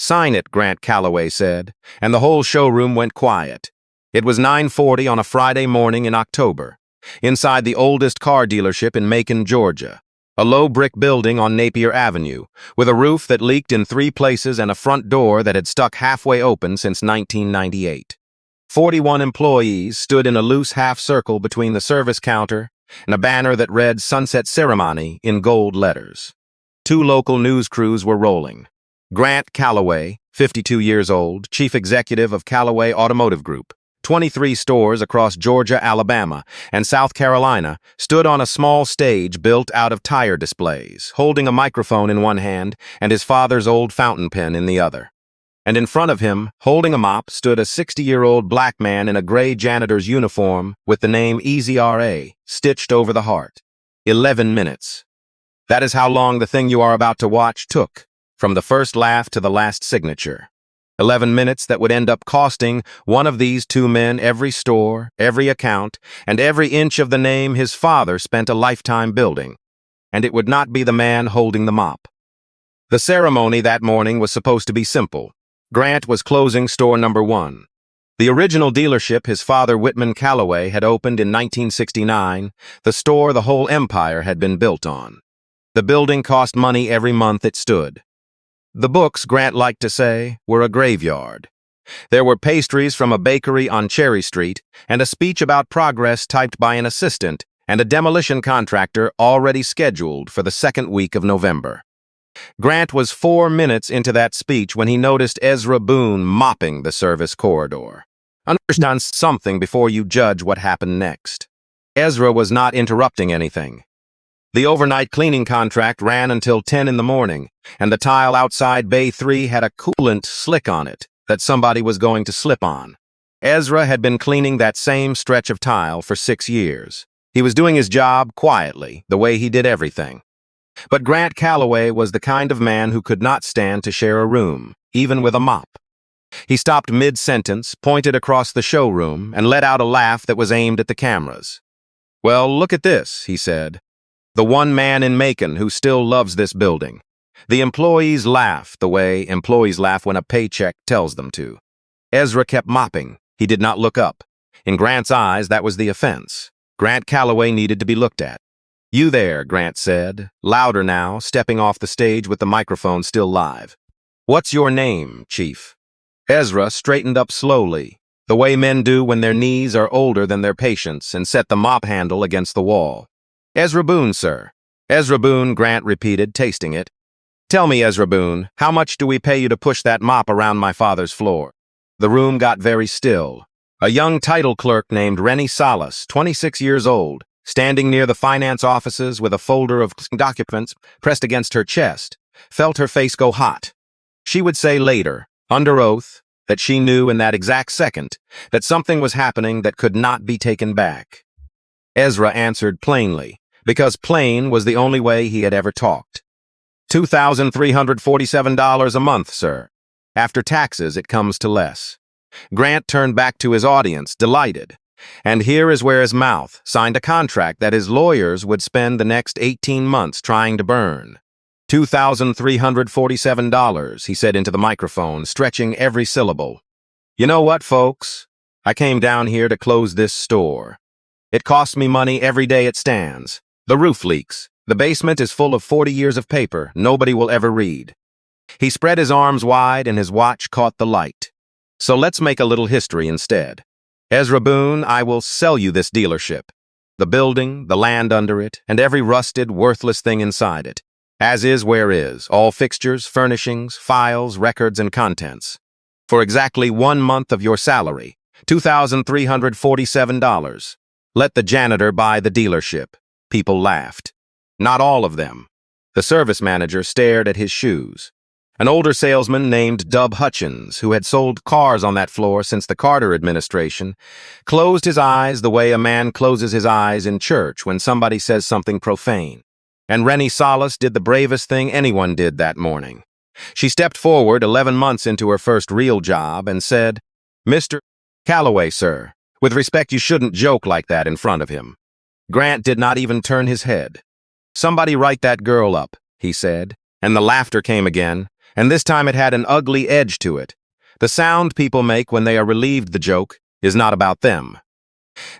"Sign it," Grant Calloway said, and the whole showroom went quiet. It was 9:40 on a Friday morning in October, inside the oldest car dealership in Macon, Georgia, a low brick building on Napier Avenue, with a roof that leaked in 3 places and a front door that had stuck halfway open since 1998. 41 employees stood in a loose half-circle between the service counter and a banner that read "Sunset Ceremony" in gold letters. 2 local news crews were rolling. Grant Calloway, 52 years old, chief executive of Calloway Automotive Group, 23 stores across Georgia, Alabama, and South Carolina, stood on a small stage built out of tire displays, holding a microphone in one hand and his father's old fountain pen in the other. And in front of him, holding a mop, stood a 60-year-old black man in a gray janitor's uniform with the name EZRA stitched over the heart. 11 minutes. That is how long the thing you are about to watch took, from the first laugh to the last signature. 11 minutes that would end up costing one of these 2 men every store, every account, and every inch of the name his father spent a lifetime building. And it would not be the man holding the mop. The ceremony that morning was supposed to be simple. Grant was closing store number 1. The original dealership his father Whitman Calloway had opened in 1969, the store the whole empire had been built on. The building cost money every month it stood. The books, Grant liked to say, were a graveyard. There were pastries from a bakery on Cherry Street, and a speech about progress typed by an assistant, and a demolition contractor already scheduled for the 2nd week of November. Grant was 4 minutes into that speech when he noticed Ezra Boone mopping the service corridor. Understand something before you judge what happened next. Ezra was not interrupting anything. The overnight cleaning contract ran until 10 in the morning, and the tile outside Bay 3 had a coolant slick on it that somebody was going to slip on. Ezra had been cleaning that same stretch of tile for 6 years. He was doing his job quietly, the way he did everything. But Grant Calloway was the kind of man who could not stand to share a room, even with a mop. He stopped mid-sentence, pointed across the showroom, and let out a laugh that was aimed at the cameras. "Well, look at this," he said. "The one man in Macon who still loves this building." The employees laughed the way employees laugh when a paycheck tells them to. Ezra kept mopping. He did not look up. In Grant's eyes, that was the offense. Grant Calloway needed to be looked at. "You there," Grant said, louder now, stepping off the stage with the microphone still live. "What's your name, Chief?" Ezra straightened up slowly, the way men do when their knees are older than their patience, and set the mop handle against the wall. "Ezra Boone, sir." "Ezra Boone," Grant repeated, tasting it. "Tell me, Ezra Boone, how much do we pay you to push that mop around my father's floor?" The room got very still. A young title clerk named Rennie Salas, 26 years old, standing near the finance offices with a folder of documents pressed against her chest, felt her face go hot. She would say later, under oath, that she knew in that exact second that something was happening that could not be taken back. Ezra answered plainly, because plain was the only way he had ever talked. $2,347 a month, sir. After taxes, it comes to less." Grant turned back to his audience, delighted. And here is where his mouth signed a contract that his lawyers would spend the next 18 months trying to burn. $2,347, he said into the microphone, stretching every syllable. "You know what, folks? I came down here to close this store. It costs me money every day it stands. The roof leaks. The basement is full of 40 years of paper nobody will ever read." He spread his arms wide and his watch caught the light. "So let's make a little history instead. Ezra Boone, I will sell you this dealership. The building, the land under it, and every rusted, worthless thing inside it. As is where is, all fixtures, furnishings, files, records, and contents. For exactly 1 month of your salary, $2,347. Let the janitor buy the dealership." People laughed. Not all of them. The service manager stared at his shoes. An older salesman named Dub Hutchins, who had sold cars on that floor since the Carter administration, closed his eyes the way a man closes his eyes in church when somebody says something profane. And Rennie Salas did the bravest thing anyone did that morning. She stepped forward 11 months into her first real job and said, "Mr. Calloway, sir, with respect, you shouldn't joke like that in front of him." Grant did not even turn his head. "Somebody write that girl up," he said, and the laughter came again, and this time it had an ugly edge to it. The sound people make when they are relieved the joke is not about them.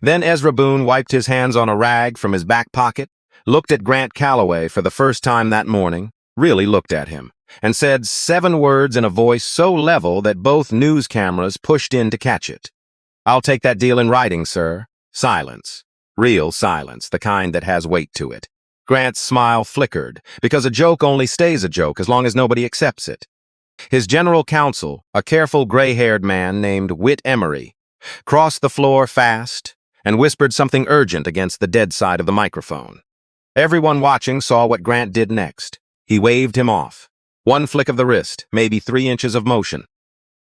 Then Ezra Boone wiped his hands on a rag from his back pocket, looked at Grant Calloway for the first time that morning, really looked at him, and said 7 words in a voice so level that both news cameras pushed in to catch it. "I'll take that deal in writing, sir." Silence. Real silence, the kind that has weight to it. Grant's smile flickered, because a joke only stays a joke as long as nobody accepts it. His general counsel, a careful gray-haired man named Whit Emery, crossed the floor fast and whispered something urgent against the dead side of the microphone. Everyone watching saw what Grant did next. He waved him off. 1 flick of the wrist, maybe 3 inches of motion.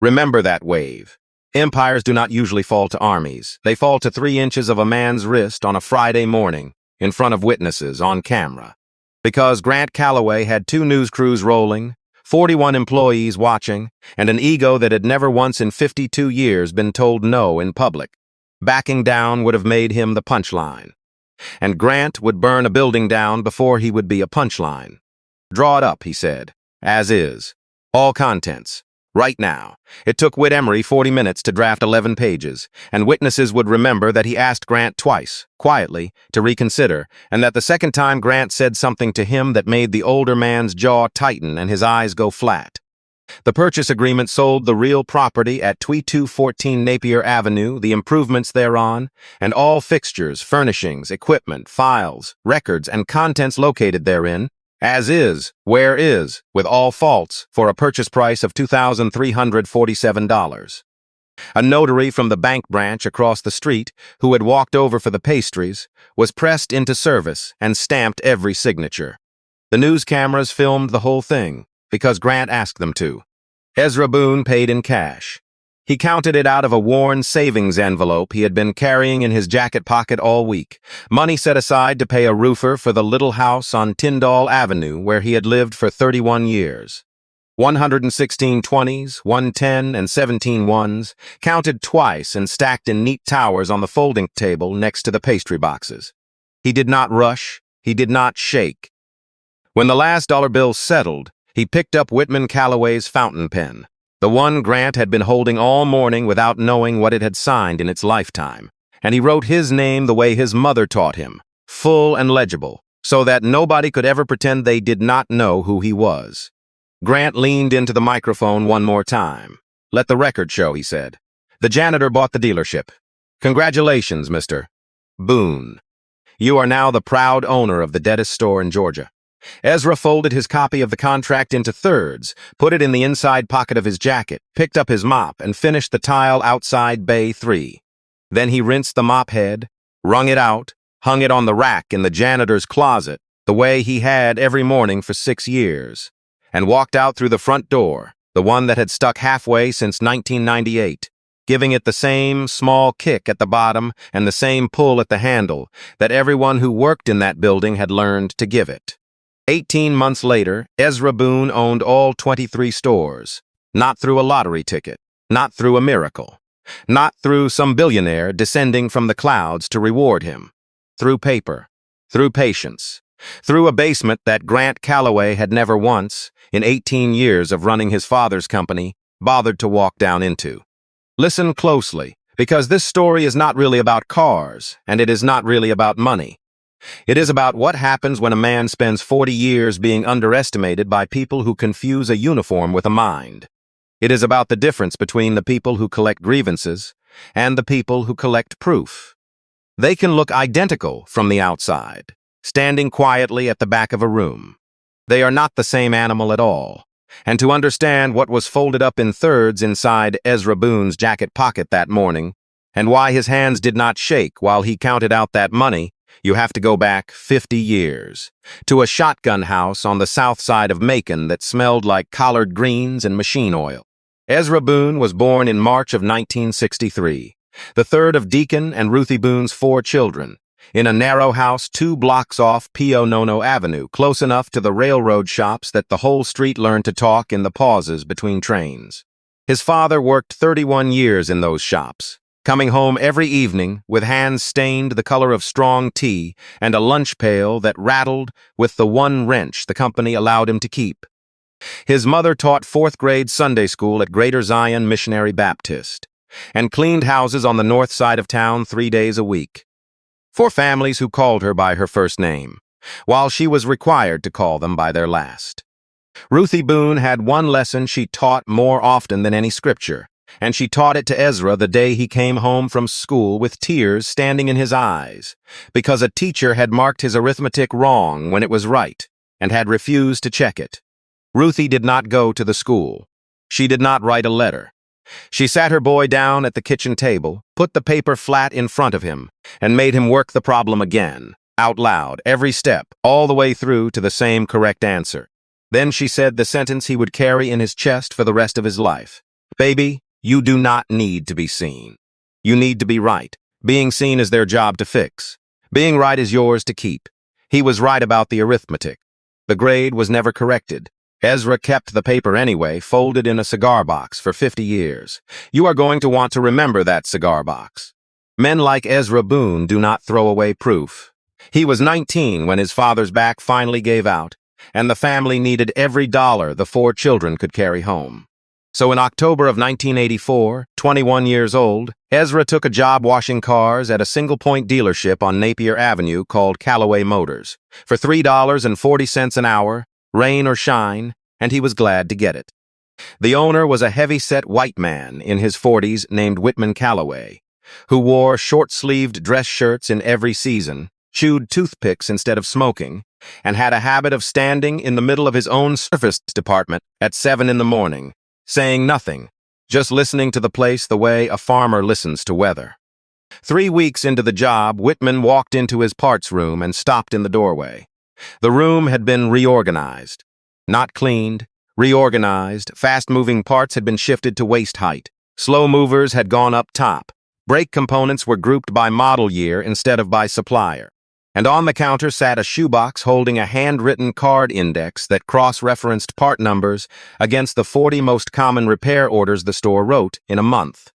Remember that wave. Empires do not usually fall to armies. They fall to 3 inches of a man's wrist on a Friday morning, in front of witnesses, on camera. Because Grant Calloway had 2 news crews rolling, 41 employees watching, and an ego that had never once in 52 years been told no in public. Backing down would have made him the punchline. And Grant would burn a building down before he would be a punchline. "Draw it up," he said, "as is. All contents. Right now." It took Whit Emery 40 minutes to draft 11 pages, and witnesses would remember that he asked Grant twice, quietly, to reconsider, and that the second time Grant said something to him that made the older man's jaw tighten and his eyes go flat. The purchase agreement sold the real property at 2214 Napier Avenue, the improvements thereon, and all fixtures, furnishings, equipment, files, records, and contents located therein, as is, where is, with all faults, for a purchase price of $2,347. A notary from the bank branch across the street, who had walked over for the pastries, was pressed into service and stamped every signature. The news cameras filmed the whole thing, because Grant asked them to. Ezra Boone paid in cash. He counted it out of a worn savings envelope he had been carrying in his jacket pocket all week, money set aside to pay a roofer for the little house on Tyndall Avenue where he had lived for 31 years. 116 20s, 110, and 17 ones, counted twice and stacked in neat towers on the folding table next to the pastry boxes. He did not rush, he did not shake. When the last dollar bill settled, he picked up Whitman Calloway's fountain pen, the one Grant had been holding all morning without knowing what it had signed in its lifetime, and he wrote his name the way his mother taught him, full and legible, so that nobody could ever pretend they did not know who he was. Grant leaned into the microphone one more time. "Let the record show," he said. "The janitor bought the dealership. Congratulations, Mr. Boone. You are now the proud owner of the deadest store in Georgia." Ezra folded his copy of the contract into thirds, put it in the inside pocket of his jacket, picked up his mop, and finished the tile outside Bay 3. Then he rinsed the mop head, wrung it out, hung it on the rack in the janitor's closet, the way he had every morning for 6 years, and walked out through the front door, the one that had stuck halfway since 1998, giving it the same small kick at the bottom and the same pull at the handle that everyone who worked in that building had learned to give it. 18 months later, Ezra Boone owned all 23 stores, not through a lottery ticket, not through a miracle, not through some billionaire descending from the clouds to reward him, through paper, through patience, through a basement that Grant Calloway had never once, in 18 years of running his father's company, bothered to walk down into. Listen closely, because this story is not really about cars, and it is not really about money. It is about what happens when a man spends 40 years being underestimated by people who confuse a uniform with a mind. It is about the difference between the people who collect grievances and the people who collect proof. They can look identical from the outside, standing quietly at the back of a room. They are not the same animal at all. And to understand what was folded up in thirds inside Ezra Boone's jacket pocket that morning, and why his hands did not shake while he counted out that money, you have to go back 50 years, to a shotgun house on the south side of Macon that smelled like collard greens and machine oil. Ezra Boone was born in March of 1963, the third of Deacon and Ruthie Boone's 4 children, in a narrow house 2 blocks off Pio Nono Avenue, close enough to the railroad shops that the whole street learned to talk in the pauses between trains. His father worked 31 years in those shops, coming home every evening with hands stained the color of strong tea and a lunch pail that rattled with the one wrench the company allowed him to keep. His mother taught fourth-grade Sunday school at Greater Zion Missionary Baptist and cleaned houses on the north side of town 3 days a week for families who called her by her first name, while she was required to call them by their last. Ruthie Boone had one lesson she taught more often than any scripture, and she taught it to Ezra the day he came home from school with tears standing in his eyes, because a teacher had marked his arithmetic wrong when it was right and had refused to check it. Ruthie did not go to the school. She did not write a letter. She sat her boy down at the kitchen table, put the paper flat in front of him, and made him work the problem again, out loud, every step, all the way through to the same correct answer. Then she said the sentence he would carry in his chest for the rest of his life. "Baby, you do not need to be seen. You need to be right. Being seen is their job to fix. Being right is yours to keep." He was right about the arithmetic. The grade was never corrected. Ezra kept the paper anyway, folded in a cigar box for 50 years. You are going to want to remember that cigar box. Men like Ezra Boone do not throw away proof. He was 19 when his father's back finally gave out, and the family needed every dollar the 4 children could carry home. So in October of 1984, 21 years old, Ezra took a job washing cars at a single-point dealership on Napier Avenue called Calloway Motors for $3.40 an hour, rain or shine, and he was glad to get it. The owner was a heavy-set white man in his 40s named Whitman Calloway, who wore short-sleeved dress shirts in every season, chewed toothpicks instead of smoking, and had a habit of standing in the middle of his own service department at 7 in the morning, saying nothing, just listening to the place the way a farmer listens to weather. 3 weeks into the job, Whitman walked into his parts room and stopped in the doorway. The room had been reorganized. Not cleaned, reorganized, fast-moving parts had been shifted to waist height. Slow movers had gone up top. Brake components were grouped by model year instead of by supplier. And on the counter sat a shoebox holding a handwritten card index that cross-referenced part numbers against the 40 most common repair orders the store wrote in a month,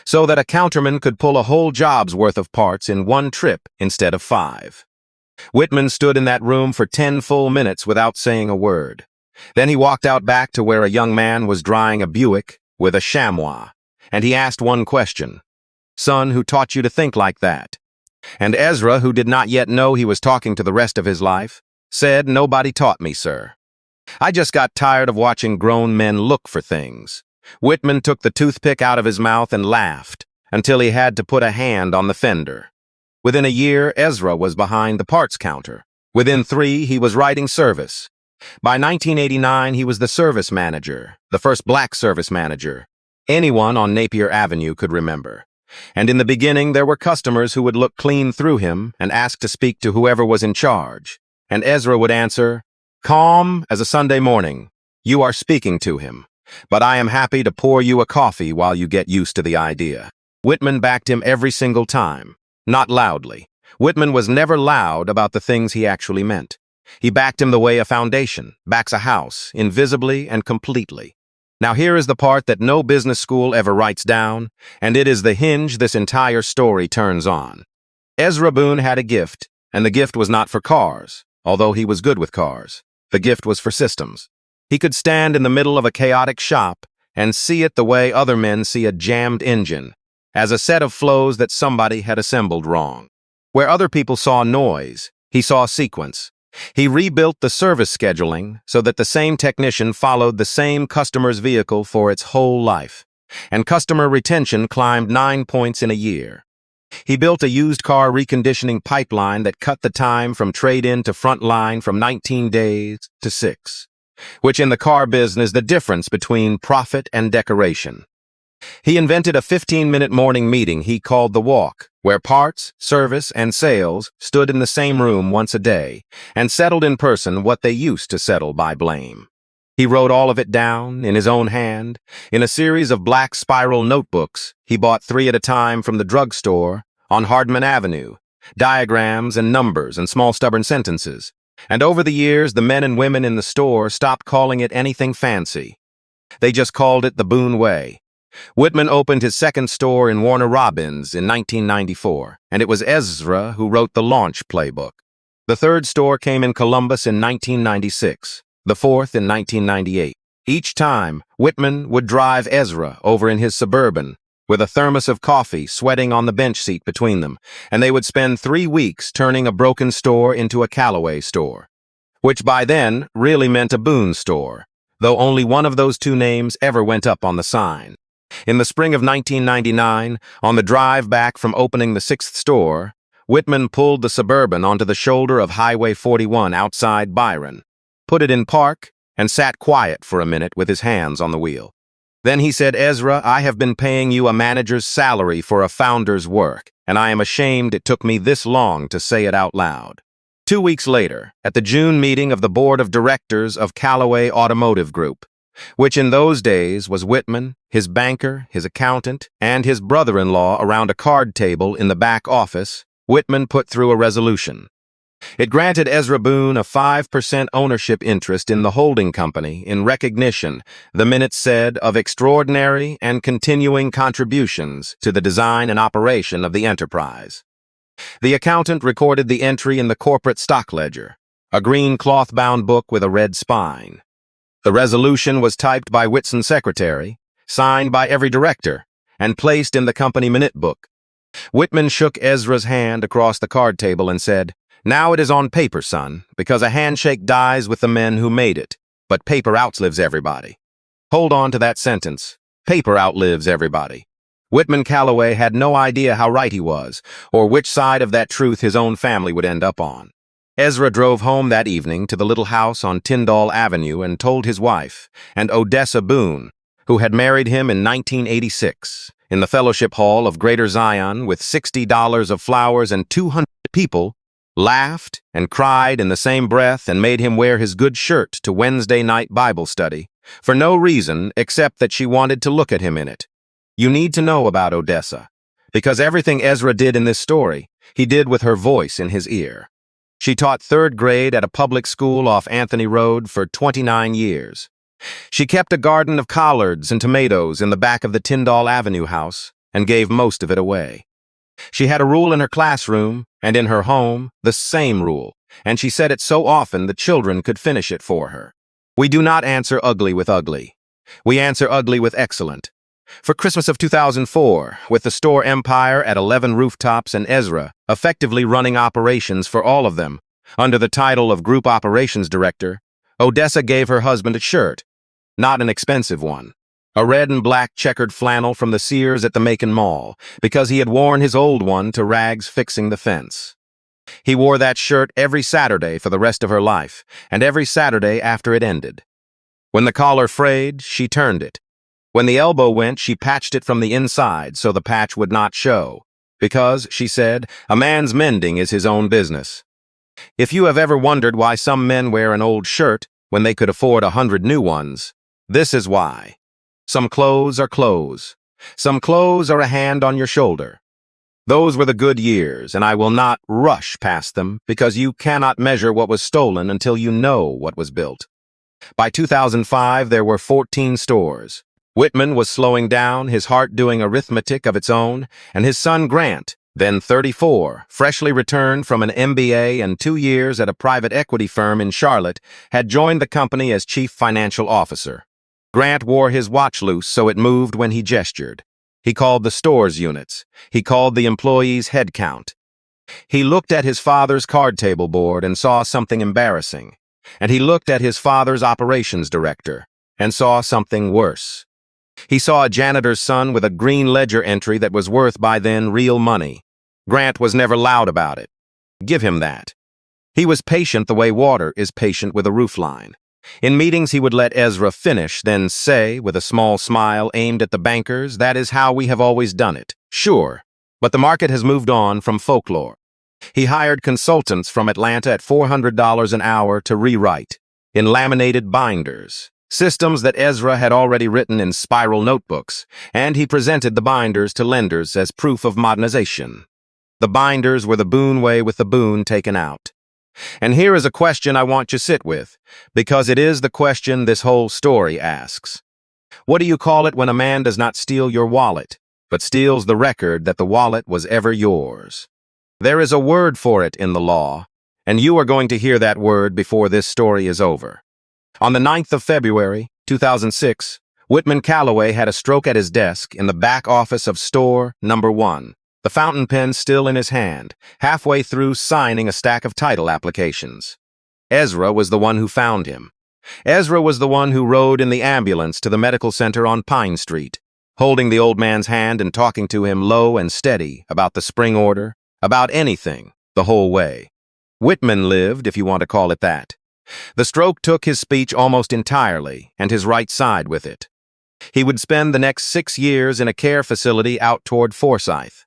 so that a counterman could pull a whole job's worth of parts in one trip instead of 5. Whitman stood in that room for 10 full minutes without saying a word. Then he walked out back to where a young man was drying a Buick with a chamois, and he asked one question. "Son, who taught you to think like that?" And Ezra, who did not yet know he was talking to the rest of his life, said, "Nobody taught me, sir. I just got tired of watching grown men look for things." Whitman took the toothpick out of his mouth and laughed until he had to put a hand on the fender. Within a year, Ezra was behind the parts counter. Within 3, he was writing service. By 1989, he was the service manager, the first black service manager anyone on Napier Avenue could remember. And in the beginning, there were customers who would look clean through him and ask to speak to whoever was in charge. And Ezra would answer, "Calm as a Sunday morning. You are speaking to him. But I am happy to pour you a coffee while you get used to the idea." Whitman backed him every single time. Not loudly. Whitman was never loud about the things he actually meant. He backed him the way a foundation backs a house, invisibly and completely. Now here is the part that no business school ever writes down, and it is the hinge this entire story turns on. Ezra Boone had a gift, and the gift was not for cars, although he was good with cars. The gift was for systems. He could stand in the middle of a chaotic shop and see it the way other men see a jammed engine, as a set of flows that somebody had assembled wrong. Where other people saw noise, he saw sequence. He rebuilt the service scheduling so that the same technician followed the same customer's vehicle for its whole life, and customer retention climbed 9 points in a year. He built a used car reconditioning pipeline that cut the time from trade-in to front line from 19 days to 6, which in the car business is the difference between profit and decoration. He invented a 15-minute morning meeting he called The Walk, where parts, service, and sales stood in the same room once a day and settled in person what they used to settle by blame. He wrote all of it down, in his own hand, in a series of black spiral notebooks he bought 3 at a time from the drugstore on Hardman Avenue, diagrams and numbers and small stubborn sentences. And over the years, the men and women in the store stopped calling it anything fancy. They just called it the Boone Way. Whitman opened his second store in Warner Robins in 1994, and it was Ezra who wrote the launch playbook. The third store came in Columbus in 1996. the fourth in 1998. Each time, Whitman would drive Ezra over in his Suburban, with a thermos of coffee sweating on the bench seat between them, and they would spend 3 weeks turning a broken store into a Calloway store, which by then really meant a Boone store, though only one of those two names ever went up on the sign. In the spring of 1999, on the drive back from opening the sixth store, Whitman pulled the Suburban onto the shoulder of Highway 41 outside Byron, put it in park, and sat quiet for a minute with his hands on the wheel. Then he said, "Ezra, I have been paying you a manager's salary for a founder's work, and I am ashamed it took me this long to say it out loud." 2 weeks later, at the June meeting of the board of directors of Calloway Automotive Group, which in those days was Whitman, his banker, his accountant, and his brother-in-law around a card table in the back office, Whitman put through a resolution. It granted Ezra Boone a 5% ownership interest in the holding company in recognition, the minutes said, of extraordinary and continuing contributions to the design and operation of the enterprise. The accountant recorded the entry in the corporate stock ledger, a green cloth-bound book with a red spine. The resolution was typed by Whitson's secretary, signed by every director, and placed in the company minute book. Whitman shook Ezra's hand across the card table and said, "Now it is on paper, son, because a handshake dies with the men who made it, but paper outlives everybody." Hold on to that sentence. Paper outlives everybody. Whitman Calloway had no idea how right he was, or which side of that truth his own family would end up on. Ezra drove home that evening to the little house on Tyndall Avenue and told his wife, and Odessa Boone, who had married him in 1986, in the Fellowship Hall of Greater Zion with $60 of flowers and 200 people, laughed and cried in the same breath and made him wear his good shirt to Wednesday night Bible study, for no reason except that she wanted to look at him in it. You need to know about Odessa, because everything Ezra did in this story, he did with her voice in his ear. She taught 3rd grade at a public school off Anthony Road for 29 years. She kept a garden of collards and tomatoes in the back of the Tyndall Avenue house and gave most of it away. She had a rule in her classroom and in her home, the same rule, and she said it so often the children could finish it for her. We do not answer ugly with ugly. We answer ugly with excellent. For Christmas of 2004, with the store empire at 11 rooftops and Ezra effectively running operations for all of them, under the title of Group Operations Director, Odessa gave her husband a shirt, not an expensive one, a red and black checkered flannel from the Sears at the Macon Mall, because he had worn his old one to rags fixing the fence. He wore that shirt every Saturday for the rest of her life, and every Saturday after it ended. When the collar frayed, she turned it. When the elbow went, she patched it from the inside so the patch would not show, because, she said, a man's mending is his own business. If you have ever wondered why some men wear an old shirt when they could afford 100 new ones, this is why. Some clothes are clothes. Some clothes are a hand on your shoulder. Those were the good years, and I will not rush past them because you cannot measure what was stolen until you know what was built. By 2005, there were 14 stores. Whitman was slowing down, his heart doing arithmetic of its own, and his son Grant, then 34, freshly returned from an MBA and 2 years at a private equity firm in Charlotte, had joined the company as chief financial officer. Grant wore his watch loose so it moved when he gestured. He called the stores units. He called the employees' head count. He looked at his father's card table board and saw something embarrassing. And he looked at his father's operations director and saw something worse. He saw a janitor's son with a green ledger entry that was worth by then real money. Grant was never loud about it. Give him that. He was patient the way water is patient with a roofline. In meetings he would let Ezra finish, then say, with a small smile aimed at the bankers, "That is how we have always done it." Sure, but the market has moved on from folklore. He hired consultants from Atlanta at $400 an hour to rewrite, in laminated binders, systems that Ezra had already written in spiral notebooks, and he presented the binders to lenders as proof of modernization. The binders were the Boone way with the Boone taken out. And here is a question I want you to sit with, because it is the question this whole story asks. What do you call it when a man does not steal your wallet, but steals the record that the wallet was ever yours? There is a word for it in the law, and you are going to hear that word before this story is over. On the 9th of February, 2006, Whitman Calloway had a stroke at his desk in the back office of store number 1, the fountain pen still in his hand, halfway through signing a stack of title applications. Ezra was the one who found him. Ezra was the one who rode in the ambulance to the medical center on Pine Street, holding the old man's hand and talking to him low and steady about the spring order, about anything, the whole way. Whitman lived, if you want to call it that. The stroke took his speech almost entirely, and his right side with it. He would spend the next 6 years in a care facility out toward Forsyth,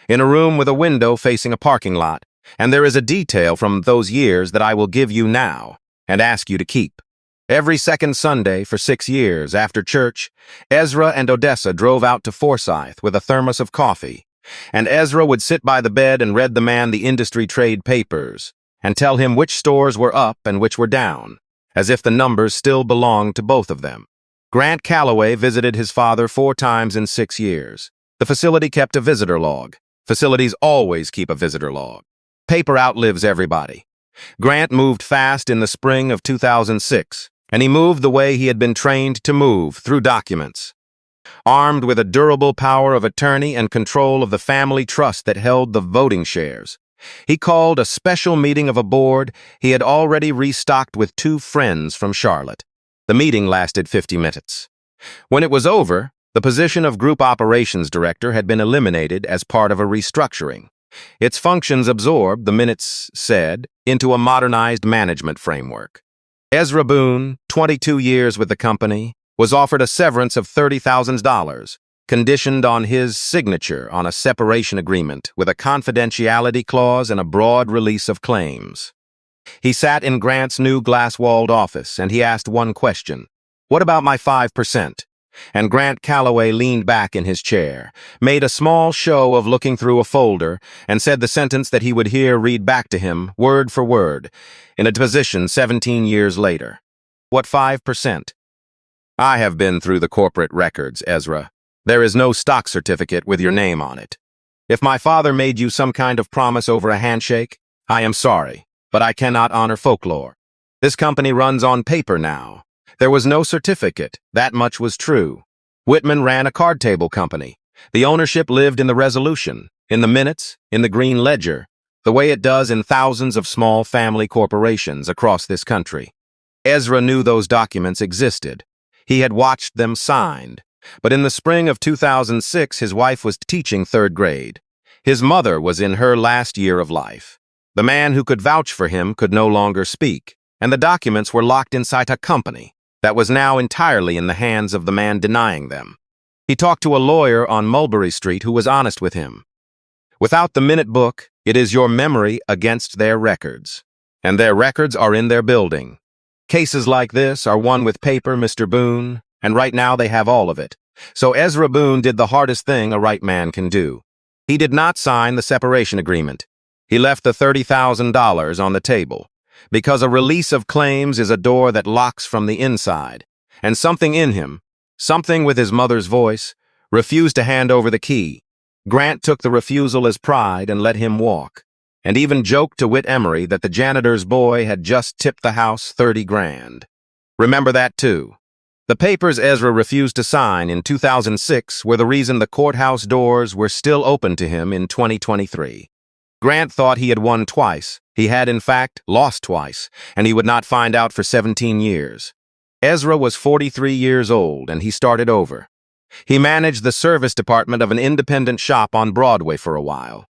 in a room with a window facing a parking lot, and there is a detail from those years that I will give you now and ask you to keep. Every second Sunday for 6 years after church, Ezra and Odessa drove out to Forsyth with a thermos of coffee, and Ezra would sit by the bed and read the man the industry trade papers and tell him which stores were up and which were down, as if the numbers still belonged to both of them. Grant Calloway visited his father 4 times in 6 years. The facility kept a visitor log. Facilities always keep a visitor log. Paper outlives everybody. Grant moved fast in the spring of 2006, and he moved the way he had been trained to move, through documents. Armed with a durable power of attorney and control of the family trust that held the voting shares, he called a special meeting of a board he had already restocked with 2 friends from Charlotte. The meeting lasted 50 minutes. When it was over, the position of Group Operations Director had been eliminated as part of a restructuring. Its functions absorbed, the minutes said, into a modernized management framework. Ezra Boone, 22 years with the company, was offered a severance of $30,000, conditioned on his signature on a separation agreement with a confidentiality clause and a broad release of claims. He sat in Grant's new glass-walled office, and he asked one question: "What about my 5%? And Grant Calloway leaned back in his chair, made a small show of looking through a folder, and said the sentence that he would hear read back to him, word for word, in a deposition 17 years later. "What 5%? "I have been through the corporate records, Ezra. There is no stock certificate with your name on it. If my father made you some kind of promise over a handshake, I am sorry, but I cannot honor folklore. This company runs on paper now. There was no certificate, that much was true. Whitman ran a card table company. The ownership lived in the resolution, in the minutes, in the green ledger, the way it does in thousands of small family corporations across this country. Ezra knew those documents existed. He had watched them signed. But in the spring of 2006, his wife was teaching 3rd grade. His mother was in her last year of life. The man who could vouch for him could no longer speak, and the documents were locked inside a company that was now entirely in the hands of the man denying them. He talked to a lawyer on Mulberry Street who was honest with him. Without the minute book, it is your memory against their records. And their records are in their building. Cases like this are won with paper, Mr. Boone, and right now they have all of it. So Ezra Boone did the hardest thing a right man can do. He did not sign the separation agreement. He left the $30,000 on the table, because a release of claims is a door that locks from the inside, and something in him, something with his mother's voice, refused to hand over the key. Grant took the refusal as pride and let him walk, and even joked to Whit Emery that the janitor's boy had just tipped the house 30 grand. Remember that too. The papers Ezra refused to sign in 2006 were the reason the courthouse doors were still open to him in 2023. Grant thought he had won twice. He had, in fact, lost twice, and he would not find out for 17 years. Ezra was 43 years old, and he started over. He managed the service department of an independent shop on Broadway for a while.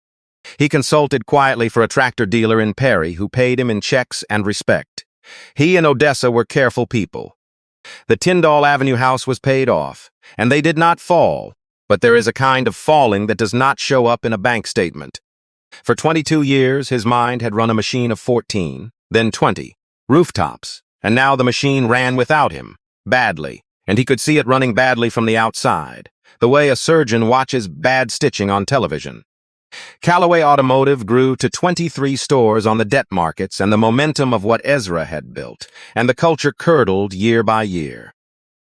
He consulted quietly for a tractor dealer in Perry who paid him in checks and respect. He and Odessa were careful people. The Tyndall Avenue house was paid off, and they did not fall, but there is a kind of falling that does not show up in a bank statement. For 22 years, his mind had run a machine of 14, then 20, rooftops, and now the machine ran without him, badly, and he could see it running badly from the outside, the way a surgeon watches bad stitching on television. Calloway Automotive grew to 23 stores on the debt markets and the momentum of what Ezra had built, and the culture curdled year by year.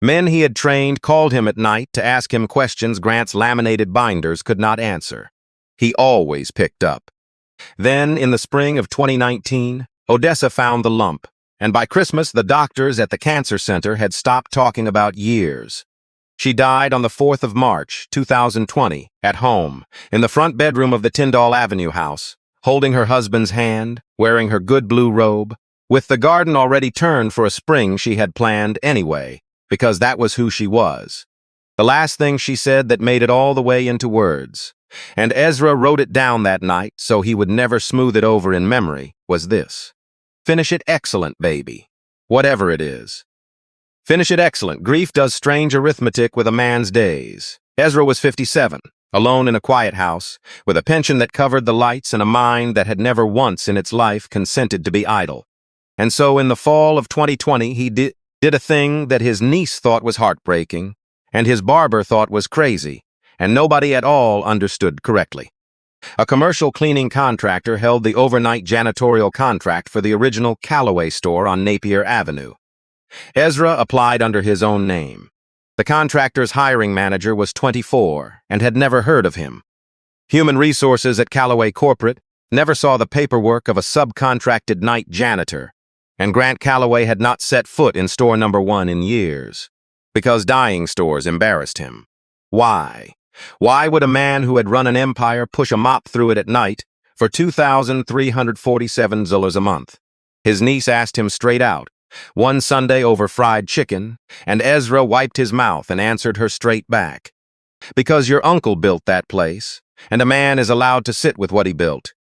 Men he had trained called him at night to ask him questions Grant's laminated binders could not answer. He always picked up. Then, in the spring of 2019, Odessa found the lump, and by Christmas the doctors at the cancer center had stopped talking about years. She died on the 4th of March, 2020, at home, in the front bedroom of the Tyndall Avenue house, holding her husband's hand, wearing her good blue robe, with the garden already turned for a spring she had planned anyway, because that was who she was. The last thing she said that made it all the way into words, and Ezra wrote it down that night so he would never smooth it over in memory, was this: "Finish it excellent, baby. Whatever it is. Finish it excellent. Grief does strange arithmetic with a man's days." Ezra was 57, alone in a quiet house, with a pension that covered the lights and a mind that had never once in its life consented to be idle. And so in the fall of 2020, he did a thing that his niece thought was heartbreaking, and his barber thought was crazy, and nobody at all understood correctly. A commercial cleaning contractor held the overnight janitorial contract for the original Calloway store on Napier Avenue. Ezra applied under his own name. The contractor's hiring manager was 24 and had never heard of him. Human resources at Calloway Corporate never saw the paperwork of a subcontracted night janitor, and Grant Calloway had not set foot in store number 1 in years, because dyeing stores embarrassed him. Why? Why would a man who had run an empire push a mop through it at night for $2,347 a month? His niece asked him straight out, one Sunday over fried chicken, and Ezra wiped his mouth and answered her straight back. Because your uncle built that place, and a man is allowed to sit with what he built.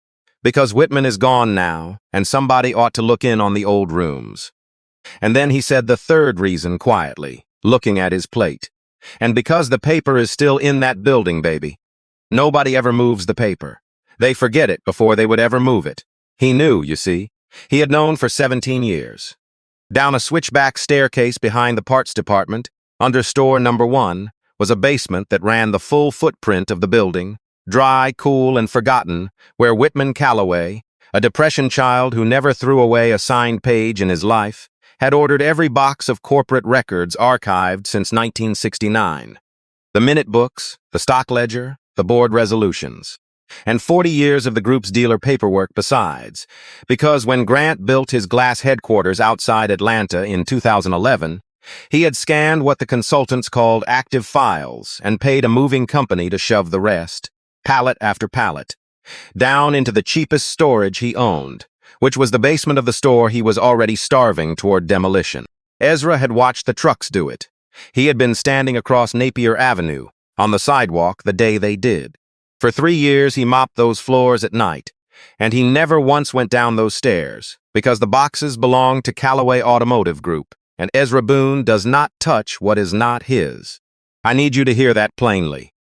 Because Whitman is gone now, and somebody ought to look in on the old rooms. And then he said the third reason quietly, looking at his plate. And because the paper is still in that building, baby. Nobody ever moves the paper. They forget it before they would ever move it. He knew, you see. He had known for 17 years. Down a switchback staircase behind the parts department, under store number 1, was a basement that ran the full footprint of the building, dry, cool, and forgotten, where Whitman Calloway, a Depression child who never threw away a signed page in his life, had ordered every box of corporate records archived since 1969. The minute books, the stock ledger, the board resolutions. And 40 years of the group's dealer paperwork besides, because when Grant built his glass headquarters outside Atlanta in 2011, he had scanned what the consultants called active files and paid a moving company to shove the rest, pallet after pallet, down into the cheapest storage he owned, which was the basement of the store he was already starving toward demolition. Ezra had watched the trucks do it. He had been standing across Napier Avenue, on the sidewalk the day they did. For 3 years he mopped those floors at night, and he never once went down those stairs, because the boxes belonged to Calloway Automotive Group, and Ezra Boone does not touch what is not his. I need you to hear that plainly.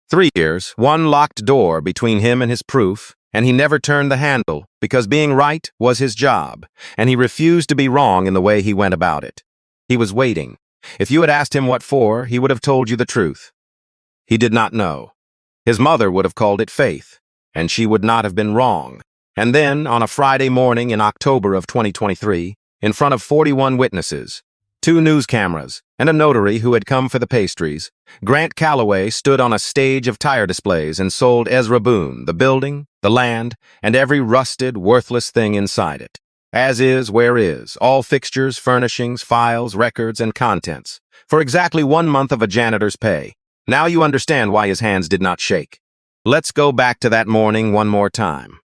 3 years, one locked door between him and his proof, and he never turned the handle, because being right was his job, and he refused to be wrong in the way he went about it. He was waiting. If you had asked him what for, he would have told you the truth. He did not know. His mother would have called it faith, and she would not have been wrong. And then, on a Friday morning in October of 2023, in front of 41 witnesses, 2 news cameras, and a notary who had come for the pastries, Grant Calloway stood on a stage of tire displays and sold Ezra Boone the building, the land, and every rusted, worthless thing inside it. As is, where is, all fixtures, furnishings, files, records, and contents, for exactly 1 month of a janitor's pay. Now you understand why his hands did not shake. Let's go back to that morning one more time.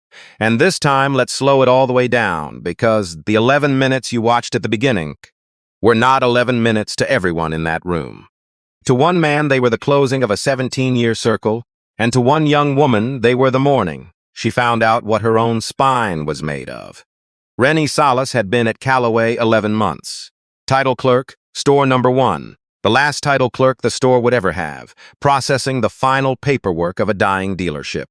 And this time, let's slow it all the way down, because the 11 minutes you watched at the beginning were not 11 minutes to everyone in that room. To one man, they were the closing of a 17-year circle, and to one young woman, they were the morning. She found out what her own spine was made of. Rennie Salas had been at Calloway 11 months. Title clerk, store number 1. The last title clerk the store would ever have, processing the final paperwork of a dying dealership.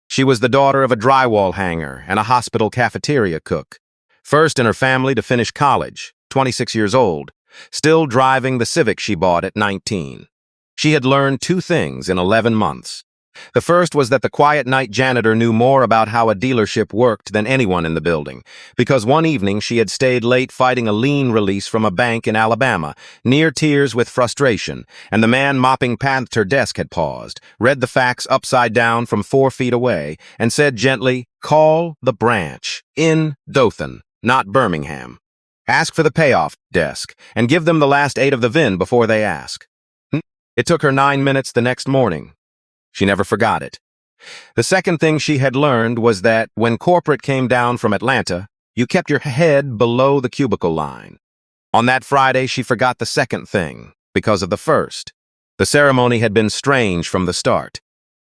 She was the daughter of a drywall hanger and a hospital cafeteria cook. First in her family to finish college, 26 years old, still driving the Civic she bought at 19. She had learned 2 things in 11 months. The first was that the quiet night janitor knew more about how a dealership worked than anyone in the building, because one evening she had stayed late fighting a lien release from a bank in Alabama, near tears with frustration, and the man mopping past her desk had paused, read the facts upside down from 4 feet away, and said gently, "Call the branch, in Dothan, not Birmingham." Ask for the payoff desk, and give them the last 8 of the VIN before they ask. It took her 9 minutes the next morning. She never forgot it. The second thing she had learned was that when corporate came down from Atlanta, you kept your head below the cubicle line. On that Friday, she forgot the second thing because of the first. The ceremony had been strange from the start.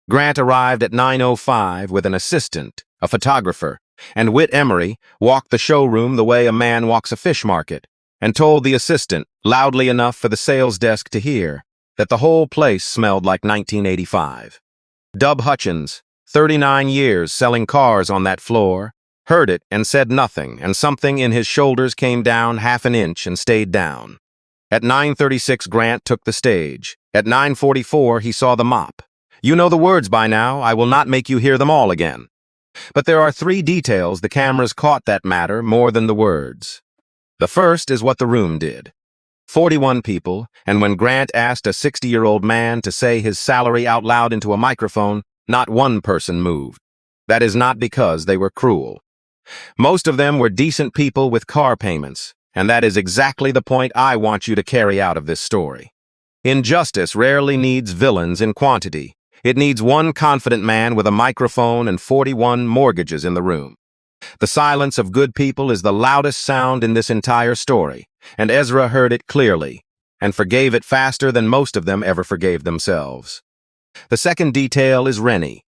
Grant arrived at 9:05 with an assistant, a photographer, and Whit Emery walked the showroom the way a man walks a fish market and told the assistant, loudly enough for the sales desk to hear, that the whole place smelled like 1985. Dub Hutchins, 39 years selling cars on that floor, heard it and said nothing, and something in his shoulders came down half an inch and stayed down. At 9:36, Grant took the stage. At 9:44, he saw the mop. You know the words by now. I will not make you hear them all again. But there are 3 details the cameras caught that matter more than the words. The first is what the room did. 41 people, and when Grant asked a 60-year-old man to say his salary out loud into a microphone, not one person moved. That is not because they were cruel. Most of them were decent people with car payments, and that is exactly the point I want you to carry out of this story. Injustice rarely needs villains in quantity. It needs one confident man with a microphone and 41 mortgages in the room. The silence of good people is the loudest sound in this entire story, and Ezra heard it clearly, and forgave it faster than most of them ever forgave themselves. The second detail is Rennie.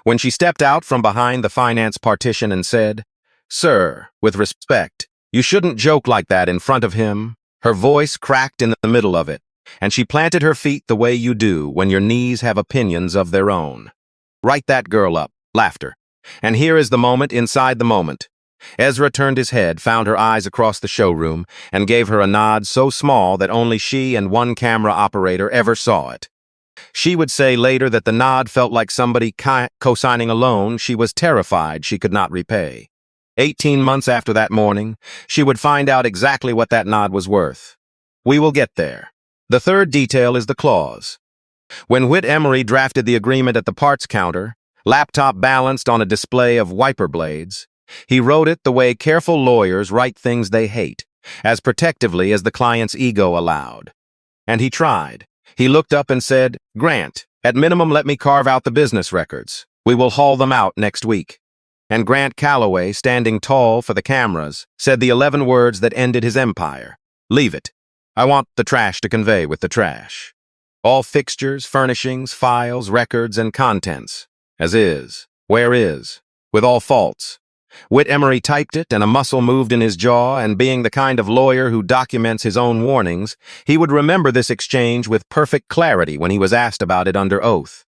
When she stepped out from behind the finance partition and said, "Sir, with respect, you shouldn't joke like that in front of him," her voice cracked in the middle of it, and she planted her feet the way you do when your knees have opinions of their own. Write that girl up. Laughter. And here is the moment inside the moment. Ezra turned his head, found her eyes across the showroom, and gave her a nod so small that only she and one camera operator ever saw it. She would say later that the nod felt like somebody co-signing a loan she was terrified she could not repay. 18 months after that morning, she would find out exactly what that nod was worth. We will get there. The third detail is the clause. When Whit Emery drafted the agreement at the parts counter, laptop balanced on a display of wiper blades, he wrote it the way careful lawyers write things they hate, as protectively as the client's ego allowed. And he tried. He looked up and said, "Grant, at minimum let me carve out the business records. We will haul them out next week." And Grant Calloway, standing tall for the cameras, said the 11 words that ended his empire. "Leave it. I want the trash to convey with the trash. All fixtures, furnishings, files, records, and contents. As is, where is, with all faults." Whit Emery typed it, and a muscle moved in his jaw, and being the kind of lawyer who documents his own warnings, he would remember this exchange with perfect clarity when he was asked about it under oath.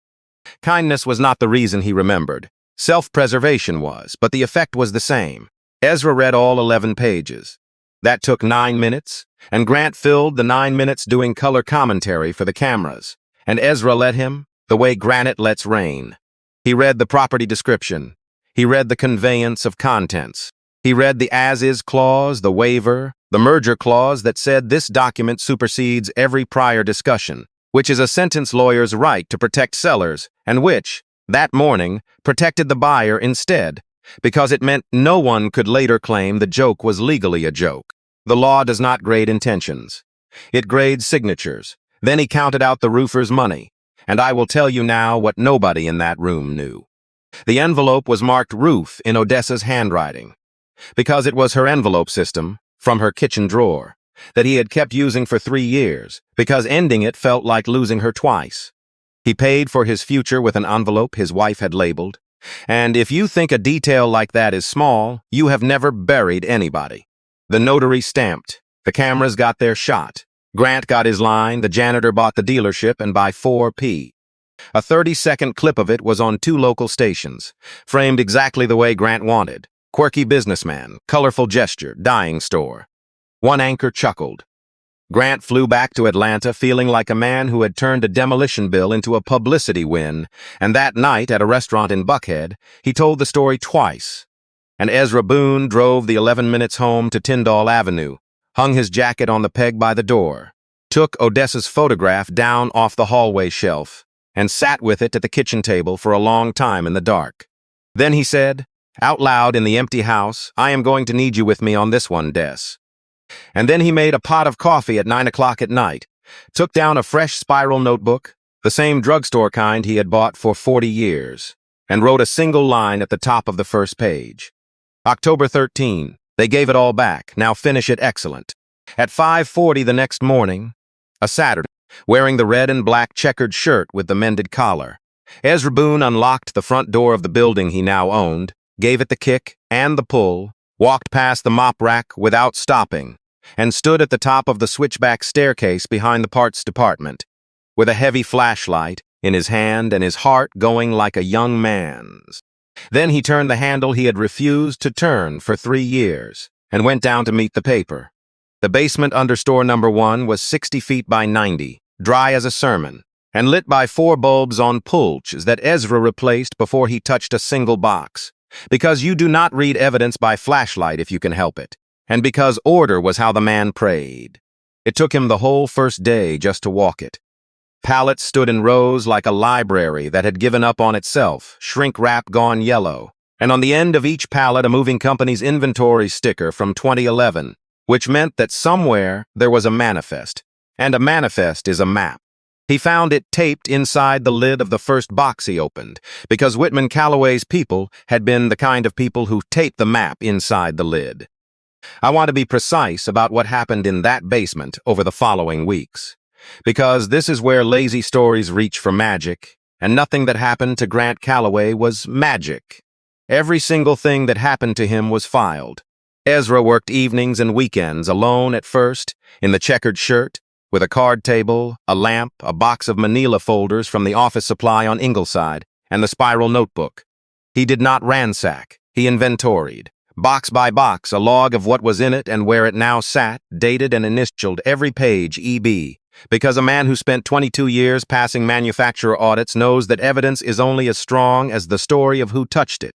Kindness was not the reason he remembered. Self-preservation was, but the effect was the same. Ezra read all 11 pages. That took 9 minutes, and Grant filled the 9 minutes doing color commentary for the cameras, and Ezra let him, the way granite lets rain. He read the property description. He read the conveyance of contents. He read the as-is clause, the waiver, the merger clause that said this document supersedes every prior discussion, which is a sentence lawyer's right to protect sellers, and which, that morning, protected the buyer instead, because it meant no one could later claim the joke was legally a joke. The law does not grade intentions. It grades signatures. Then he counted out the roofer's money, and I will tell you now what nobody in that room knew. The envelope was marked Roof in Odessa's handwriting, because it was her envelope system, from her kitchen drawer, that he had kept using for 3 years, because ending it felt like losing her twice. He paid for his future with an envelope his wife had labeled, and if you think a detail like that is small, you have never buried anybody. The notary stamped. The cameras got their shot. Grant got his line, the janitor bought the dealership, and by 4 p. A 30-second clip of it was on 2 local stations, framed exactly the way Grant wanted. Quirky businessman, colorful gesture, dyeing store. One anchor chuckled. Grant flew back to Atlanta feeling like a man who had turned a demolition bill into a publicity win, and that night at a restaurant in Buckhead, he told the story twice. And Ezra Boone drove the 11 minutes home to Tyndall Avenue, hung his jacket on the peg by the door, took Odessa's photograph down off the hallway shelf, and sat with it at the kitchen table for a long time in the dark. Then he said, out loud in the empty house, "I am going to need you with me on this one, Des." And then he made a pot of coffee at 9 o'clock at night, took down a fresh spiral notebook, the same drugstore kind he had bought for 40 years, and wrote a single line at the top of the first page. October 13. They gave it all back. Now finish it excellent. At 5:40 the next morning, a Saturday, wearing the red and black checkered shirt with the mended collar, Ezra Boone unlocked the front door of the building he now owned, gave it the kick and the pull, walked past the mop rack without stopping, and stood at the top of the switchback staircase behind the parts department, with a heavy flashlight in his hand and his heart going like a young man's. Then he turned the handle he had refused to turn for 3 years, and went down to meet the paper. The basement under store number 1 was 60 feet by 90, dry as a sermon, and lit by 4 bulbs on pulch that Ezra replaced before he touched a single box, because you do not read evidence by flashlight if you can help it, and because order was how the man prayed. It took him the whole first day just to walk it. Pallets stood in rows like a library that had given up on itself, shrink wrap gone yellow, and on the end of each pallet a moving company's inventory sticker from 2011, which meant that somewhere there was a manifest, and a manifest is a map. He found it taped inside the lid of the first box he opened, because Whitman Calloway's people had been the kind of people who taped the map inside the lid. I want to be precise about what happened in that basement over the following weeks, because this is where lazy stories reach for magic, and nothing that happened to Grant Calloway was magic. Every single thing that happened to him was filed. Ezra worked evenings and weekends alone at first, in the checkered shirt, with a card table, a lamp, a box of manila folders from the office supply on Ingleside, and the spiral notebook. He did not ransack, he inventoried. Box by box, a log of what was in it and where it now sat, dated and initialed every page EB, because a man who spent 22 years passing manufacturer audits knows that evidence is only as strong as the story of who touched it.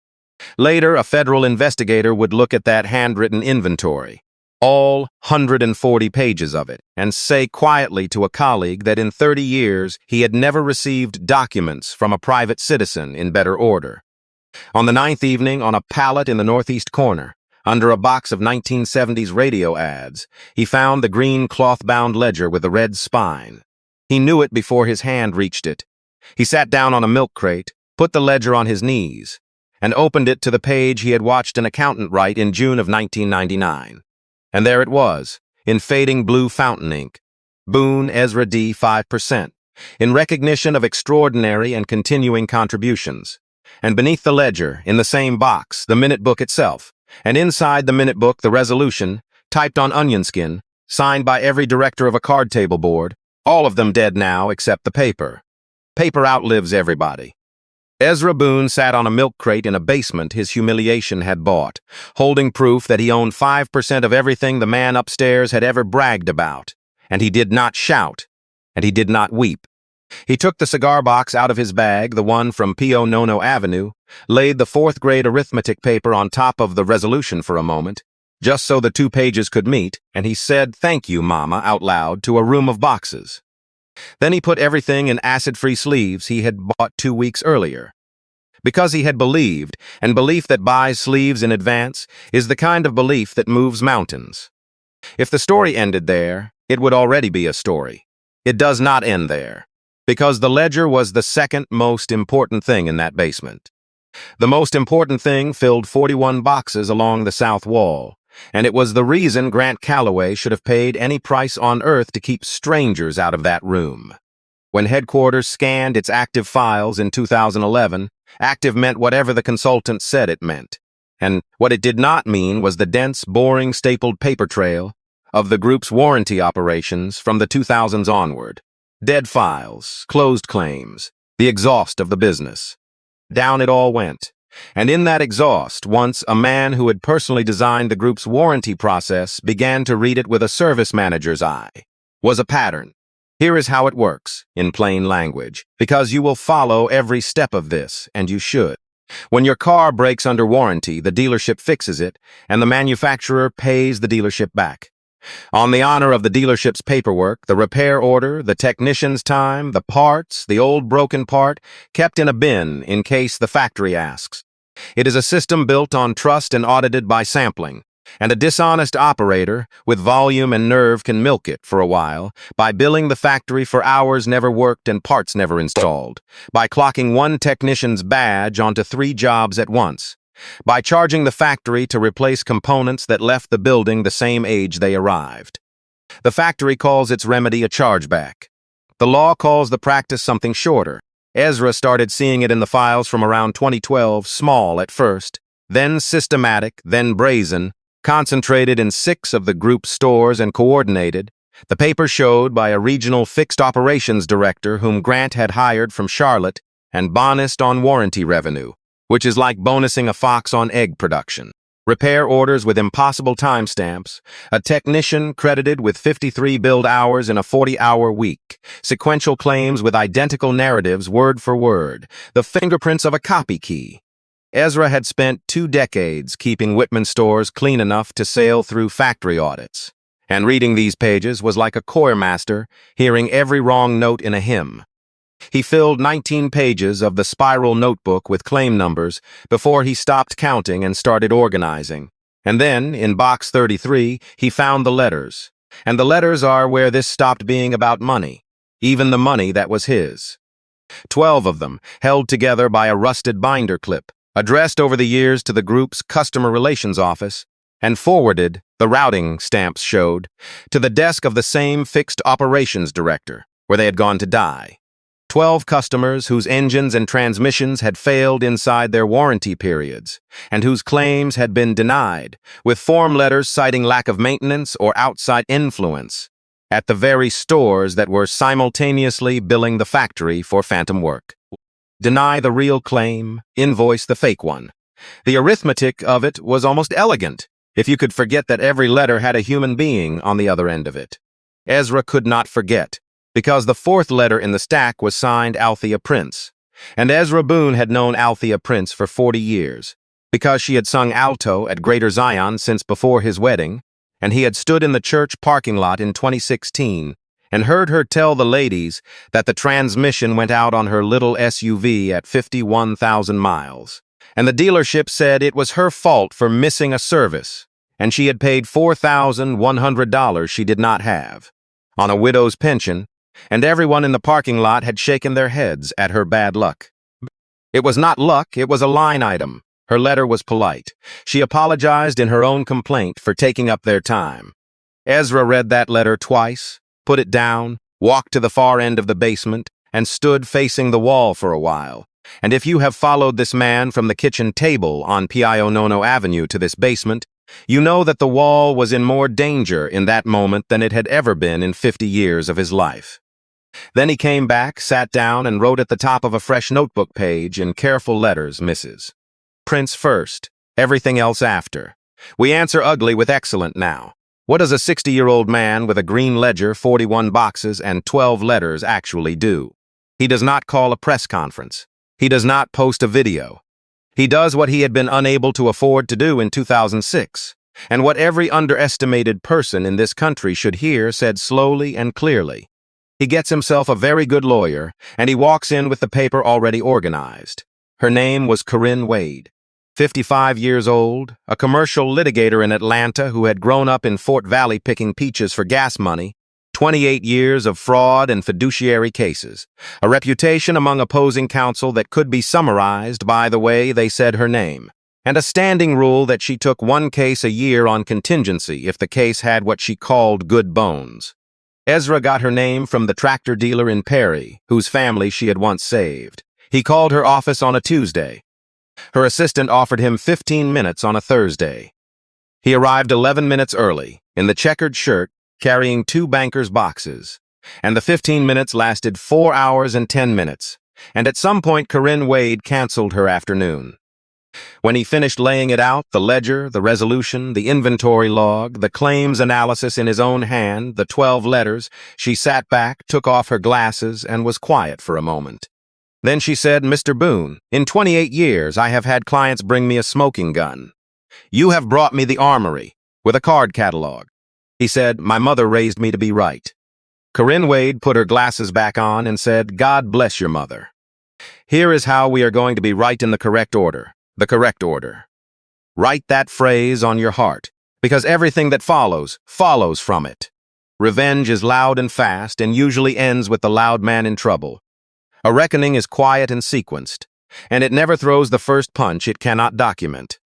Later, a federal investigator would look at that handwritten inventory, all 140 pages of it, and say quietly to a colleague that in 30 years he had never received documents from a private citizen in better order. On the 9th evening, on a pallet in the northeast corner, under a box of 1970s radio ads, he found the green cloth-bound ledger with the red spine. He knew it before his hand reached it. He sat down on a milk crate, put the ledger on his knees, and opened it to the page he had watched an accountant write in June of 1999. And there it was, in fading blue fountain ink, Boone Ezra D. 5%, in recognition of extraordinary and continuing contributions. And beneath the ledger, in the same box, the minute book itself, and inside the minute book the resolution, typed on onion skin, signed by every director of a card table board, all of them dead now except the paper. Paper outlives everybody. Ezra Boone sat on a milk crate in a basement his humiliation had bought, holding proof that he owned 5% of everything the man upstairs had ever bragged about, and he did not shout, and he did not weep. He took the cigar box out of his bag, the one from Pio Nono Avenue, laid the 4th grade arithmetic paper on top of the resolution for a moment, just so the 2 pages could meet, and he said, "Thank you, Mama," out loud to a room of boxes. Then he put everything in acid-free sleeves he had bought 2 weeks earlier. Because he had believed, and belief that buys sleeves in advance is the kind of belief that moves mountains. If the story ended there, it would already be a story. It does not end there, because the ledger was the second most important thing in that basement. The most important thing filled 41 boxes along the south wall, and it was the reason Grant Calloway should have paid any price on earth to keep strangers out of that room. When headquarters scanned its active files in 2011, active meant whatever the consultant said it meant. And what it did not mean was the dense, boring, stapled paper trail of the group's warranty operations from the 2000s onward. Dead files, closed claims, the exhaust of the business. Down it all went. And in that exhaust, once a man who had personally designed the group's warranty process began to read it with a service manager's eye, was a pattern. Here is how it works, in plain language, because you will follow every step of this, and you should. When your car breaks under warranty, the dealership fixes it, and the manufacturer pays the dealership back. On the honor of the dealership's paperwork, the repair order, the technician's time, the parts, the old broken part, kept in a bin in case the factory asks. It is a system built on trust and audited by sampling, And a dishonest operator with volume and nerve can milk it for a while by billing the factory for hours never worked and parts never installed, by clocking one technician's badge onto 3 jobs at once, by charging the factory to replace components that left the building the same age they arrived. The factory calls its remedy a chargeback. The law calls the practice something shorter. Ezra started seeing it in the files from around 2012, small at first, then systematic, then brazen, concentrated in 6 of the group's stores and coordinated. The paper showed by a regional fixed operations director whom Grant had hired from Charlotte and bonused on warranty revenue, which is like bonusing a fox on egg production. Repair orders with impossible timestamps, a technician credited with 53 billed hours in a 40-hour week, sequential claims with identical narratives word for word, the fingerprints of a copy key. Ezra had spent 2 decades keeping Whitman stores clean enough to sail through factory audits, and reading these pages was like a choir master hearing every wrong note in a hymn. He filled 19 pages of the spiral notebook with claim numbers before he stopped counting and started organizing. And then, in box 33, he found the letters. And the letters are where this stopped being about money, even the money that was his. 12 of them, held together by a rusted binder clip, addressed over the years to the group's customer relations office, and forwarded, the routing stamps showed, to the desk of the same fixed operations director, where they had gone to die. 12 customers whose engines and transmissions had failed inside their warranty periods, and whose claims had been denied, with form letters citing lack of maintenance or outside influence, at the very stores that were simultaneously billing the factory for phantom work. Deny the real claim, invoice the fake one. The arithmetic of it was almost elegant, if you could forget that every letter had a human being on the other end of it. Ezra could not forget, because the 4th letter in the stack was signed Althea Prince, and Ezra Boone had known Althea Prince for 40 years, because she had sung alto at Greater Zion since before his wedding, and he had stood in the church parking lot in 2016 and heard her tell the ladies that the transmission went out on her little SUV at 51,000 miles, and the dealership said it was her fault for missing a service, and she had paid $4,100 she did not have, on a widow's pension, and everyone in the parking lot had shaken their heads at her bad luck. It was not luck, it was a line item. Her letter was polite. She apologized in her own complaint for taking up their time. Ezra read that letter twice, put it down, walked to the far end of the basement, and stood facing the wall for a while. And if you have followed this man from the kitchen table on Pio Nono Avenue to this basement, you know that the wall was in more danger in that moment than it had ever been in 50 years of his life. Then he came back, sat down, and wrote at the top of a fresh notebook page in careful letters, Mrs. Prince first, everything else after. We answer ugly with excellent now. What does a 60-year-old man with a green ledger, 41 boxes, and 12 letters actually do? He does not call a press conference. He does not post a video. He does what he had been unable to afford to do in 2006, and what every underestimated person in this country should hear said slowly and clearly. He gets himself a very good lawyer, and he walks in with the paper already organized. Her name was Corinne Wade, 55 years old, a commercial litigator in Atlanta who had grown up in Fort Valley picking peaches for gas money, 28 years of fraud and fiduciary cases, a reputation among opposing counsel that could be summarized by the way they said her name, and a standing rule that she took 1 case a year on contingency if the case had what she called good bones. Ezra got her name from the tractor dealer in Perry, whose family she had once saved. He called her office on a Tuesday. Her assistant offered him 15 minutes on a Thursday. He arrived 11 minutes early, in the checkered shirt, carrying 2 bankers' boxes, and the 15 minutes lasted 4 hours and 10 minutes, and at some point Corinne Wade canceled her afternoon. When he finished laying it out, the ledger, the resolution, the inventory log, the claims analysis in his own hand, the 12 letters, she sat back, took off her glasses, and was quiet for a moment. Then she said, "Mr. Boone, in 28 years I have had clients bring me a smoking gun. You have brought me the armory, with a card catalog." He said, "My mother raised me to be right." Corinne Wade put her glasses back on and said, "God bless your mother. Here is how we are going to be right in the correct order. The correct order. Write that phrase on your heart. because everything that follows from it. Revenge is loud and fast and usually ends with the loud man in trouble. A reckoning is quiet and sequenced, and it never throws the first punch it cannot document.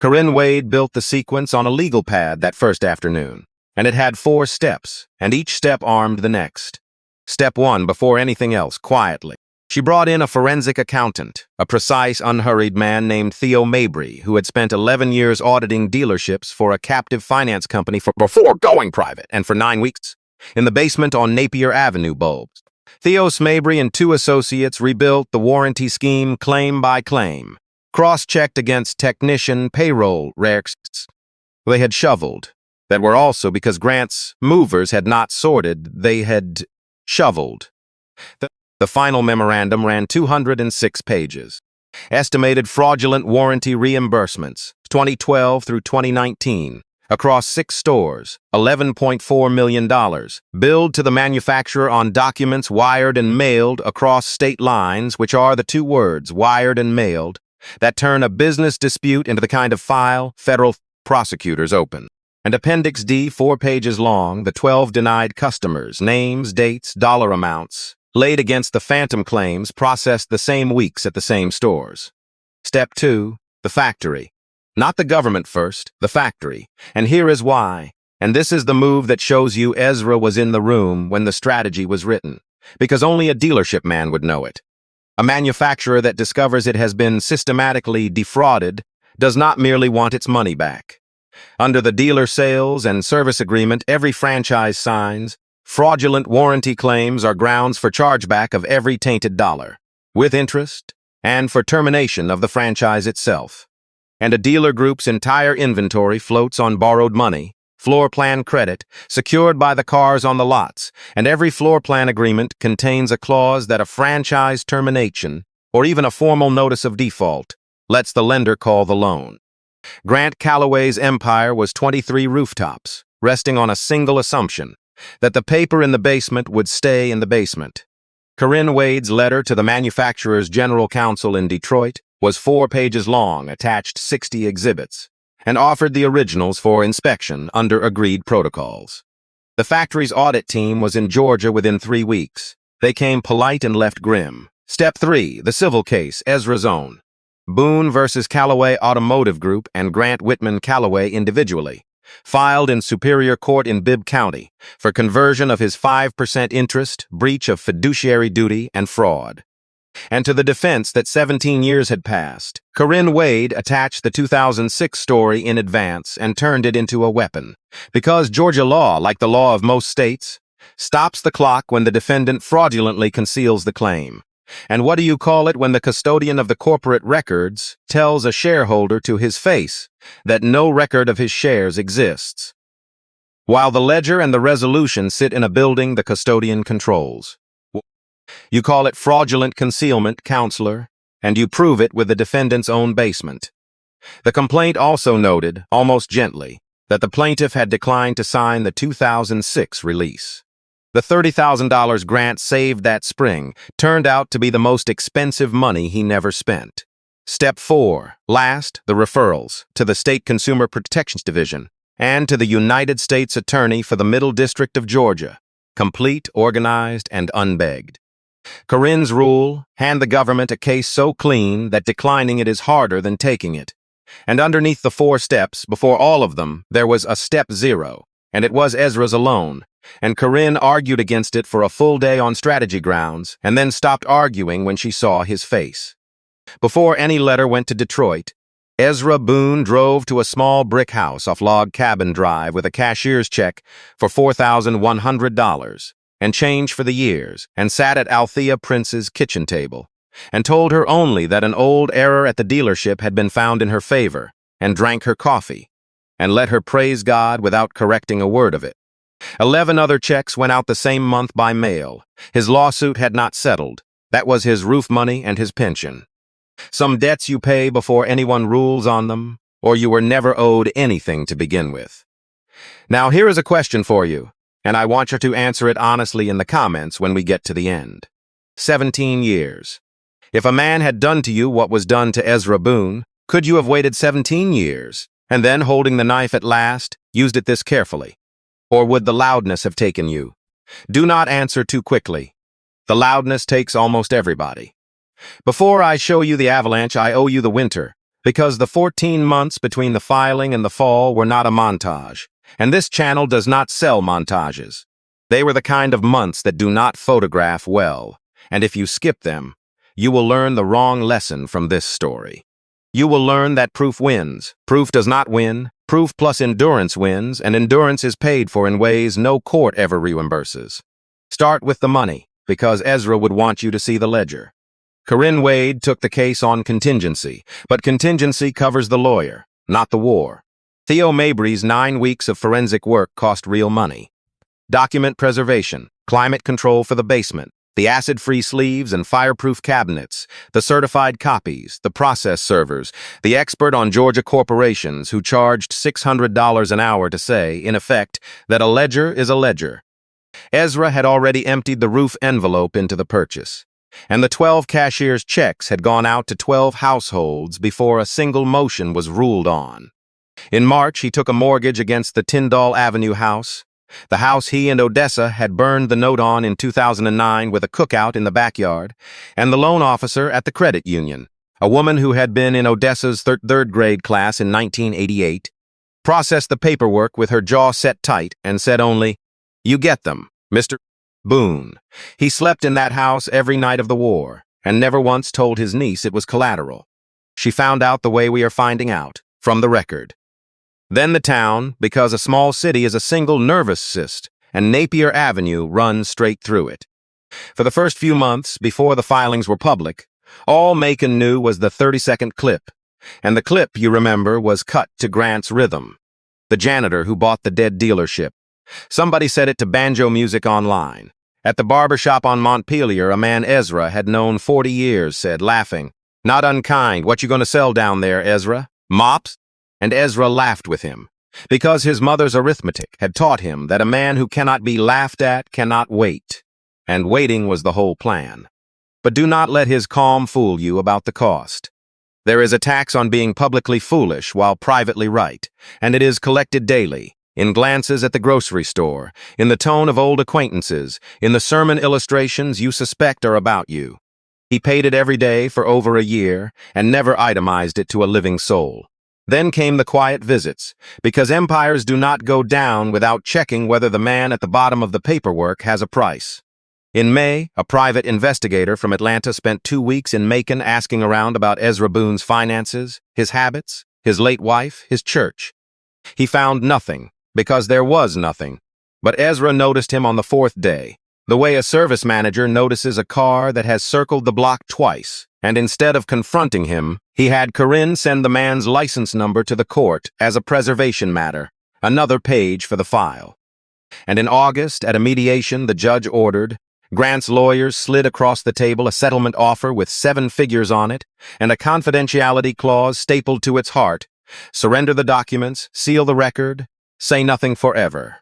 Corinne Wade built the sequence on a legal pad that first afternoon, and it had 4 steps, and each step armed the next. Step 1, before anything else, quietly. She brought in a forensic accountant, a precise, unhurried man named Theo Mabry, who had spent 11 years auditing dealerships for a captive finance company before going private, and for 9 weeks, in the basement on Napier Avenue bulbs. Theo Mabry and 2 associates rebuilt the warranty scheme claim by claim, cross-checked against technician payroll recs they had shoveled, that were also because Grant's movers had not sorted, they had shoveled. The final memorandum ran 206 pages. Estimated fraudulent warranty reimbursements, 2012 through 2019, across 6 stores, $11.4 million, billed to the manufacturer on documents wired and mailed across state lines, which are the 2 words, wired and mailed, that turn a business dispute into the kind of file federal prosecutors open. And Appendix D, 4 pages long, the 12 denied customers, names, dates, dollar amounts, laid against the phantom claims processed the same weeks at the same stores. Step 2, the factory. Not the government first, the factory. And here is why. And this is the move that shows you Ezra was in the room when the strategy was written, because only a dealership man would know it. A manufacturer that discovers it has been systematically defrauded does not merely want its money back. Under the dealer sales and service agreement every franchise signs, fraudulent warranty claims are grounds for chargeback of every tainted dollar, with interest, and for termination of the franchise itself. And a dealer group's entire inventory floats on borrowed money, floor plan credit, secured by the cars on the lots, and every floor plan agreement contains a clause that a franchise termination, or even a formal notice of default, lets the lender call the loan. Grant Calloway's empire was 23 rooftops, resting on a single assumption, that the paper in the basement would stay in the basement. Corinne Wade's letter to the manufacturer's general counsel in Detroit was 4 pages long, attached 60 exhibits, and offered the originals for inspection under agreed protocols. The factory's audit team was in Georgia within 3 weeks. They came polite and left grim. Step 3, the civil case, Ezra's own. Boone versus Calloway Automotive Group and Grant Whitman Calloway individually, filed in Superior Court in Bibb County for conversion of his 5% interest, breach of fiduciary duty, and fraud. And to the defense that 17 years had passed, Corinne Wade attached the 2006 story in advance and turned it into a weapon, because Georgia law, like the law of most states, stops the clock when the defendant fraudulently conceals the claim. And what do you call it when the custodian of the corporate records tells a shareholder to his face that no record of his shares exists? While the ledger and the resolution sit in a building the custodian controls. You call it fraudulent concealment, counselor, and you prove it with the defendant's own basement. The complaint also noted, almost gently, that the plaintiff had declined to sign the 2006 release. The $30,000 Grant saved that spring turned out to be the most expensive money he never spent. Step 4, last, the referrals, to the State Consumer Protections Division and to the United States Attorney for the Middle District of Georgia, complete, organized, and unbegged. Corinne's rule, hand the government a case so clean that declining it is harder than taking it. And underneath the 4 steps, before all of them, there was a step 0, and it was Ezra's alone. And Corinne argued against it for a full day on strategy grounds, and then stopped arguing when she saw his face. Before any letter went to Detroit, Ezra Boone drove to a small brick house off Log Cabin Drive with a cashier's check for $4,100 and change for the years, and sat at Althea Prince's kitchen table, and told her only that an old error at the dealership had been found in her favor, and drank her coffee, and let her praise God without correcting a word of it. 11 other checks went out the same month by mail. His lawsuit had not settled. That was his roof money and his pension. Some debts you pay before anyone rules on them, or you were never owed anything to begin with. Now here is a question for you, and I want you to answer it honestly in the comments when we get to the end. 17 years. If a man had done to you what was done to Ezra Boone, could you have waited 17 years? And then, holding the knife at last, used it this carefully. Or would the loudness have taken you? Do not answer too quickly. The loudness takes almost everybody. Before I show you the avalanche, I owe you the winter, because the 14 months between the filing and the fall were not a montage, and this channel does not sell montages. They were the kind of months that do not photograph well, and if you skip them, you will learn the wrong lesson from this story. You will learn that proof wins. Proof does not win. Proof plus endurance wins, and endurance is paid for in ways no court ever reimburses. Start with the money, because Ezra would want you to see the ledger. Corinne Wade took the case on contingency, but contingency covers the lawyer, not the war. Theo Mabry's 9 weeks of forensic work cost real money. Document preservation, climate control for the basement, the acid-free sleeves and fireproof cabinets, the certified copies, the process servers, the expert on Georgia corporations who charged $600 an hour to say, in effect, that a ledger is a ledger. Ezra had already emptied the roof envelope into the purchase, and the 12 cashier's checks had gone out to 12 households before a single motion was ruled on. In March, he took a mortgage against the Tyndall Avenue house, the house he and Odessa had burned the note on in 2009 with a cookout in the backyard, and the loan officer at the credit union, a woman who had been in Odessa's third grade class in 1988, processed the paperwork with her jaw set tight and said only, "You get them, Mr. Boone." He slept in that house every night of the war, and never once told his niece it was collateral. She found out the way we are finding out, from the record. Then the town, because a small city is a single nervous cyst, and Napier Avenue runs straight through it. For the first few months, before the filings were public, all Macon knew was the 30-second clip, and the clip, you remember, was cut to Grant's rhythm, the janitor who bought the dead dealership. Somebody set it to banjo music online. At the barbershop on Montpelier, a man Ezra had known 40 years said, laughing, "Not unkind, what you gonna sell down there, Ezra? Mops?" And Ezra laughed with him, because his mother's arithmetic had taught him that a man who cannot be laughed at cannot wait, and waiting was the whole plan. But do not let his calm fool you about the cost. There is a tax on being publicly foolish while privately right, and it is collected daily, in glances at the grocery store, in the tone of old acquaintances, in the sermon illustrations you suspect are about you. He paid it every day for over a year, and never itemized it to a living soul. Then came the quiet visits, because empires do not go down without checking whether the man at the bottom of the paperwork has a price. In May, a private investigator from Atlanta spent 2 weeks in Macon asking around about Ezra Boone's finances, his habits, his late wife, his church. He found nothing, because there was nothing. But Ezra noticed him on the 4th day, the way a service manager notices a car that has circled the block twice, and instead of confronting him, he had Corinne send the man's license number to the court as a preservation matter, another page for the file. And in August, at a mediation the judge ordered, Grant's lawyers slid across the table a settlement offer with 7 figures on it, and a confidentiality clause stapled to its heart. Surrender the documents, seal the record, say nothing forever.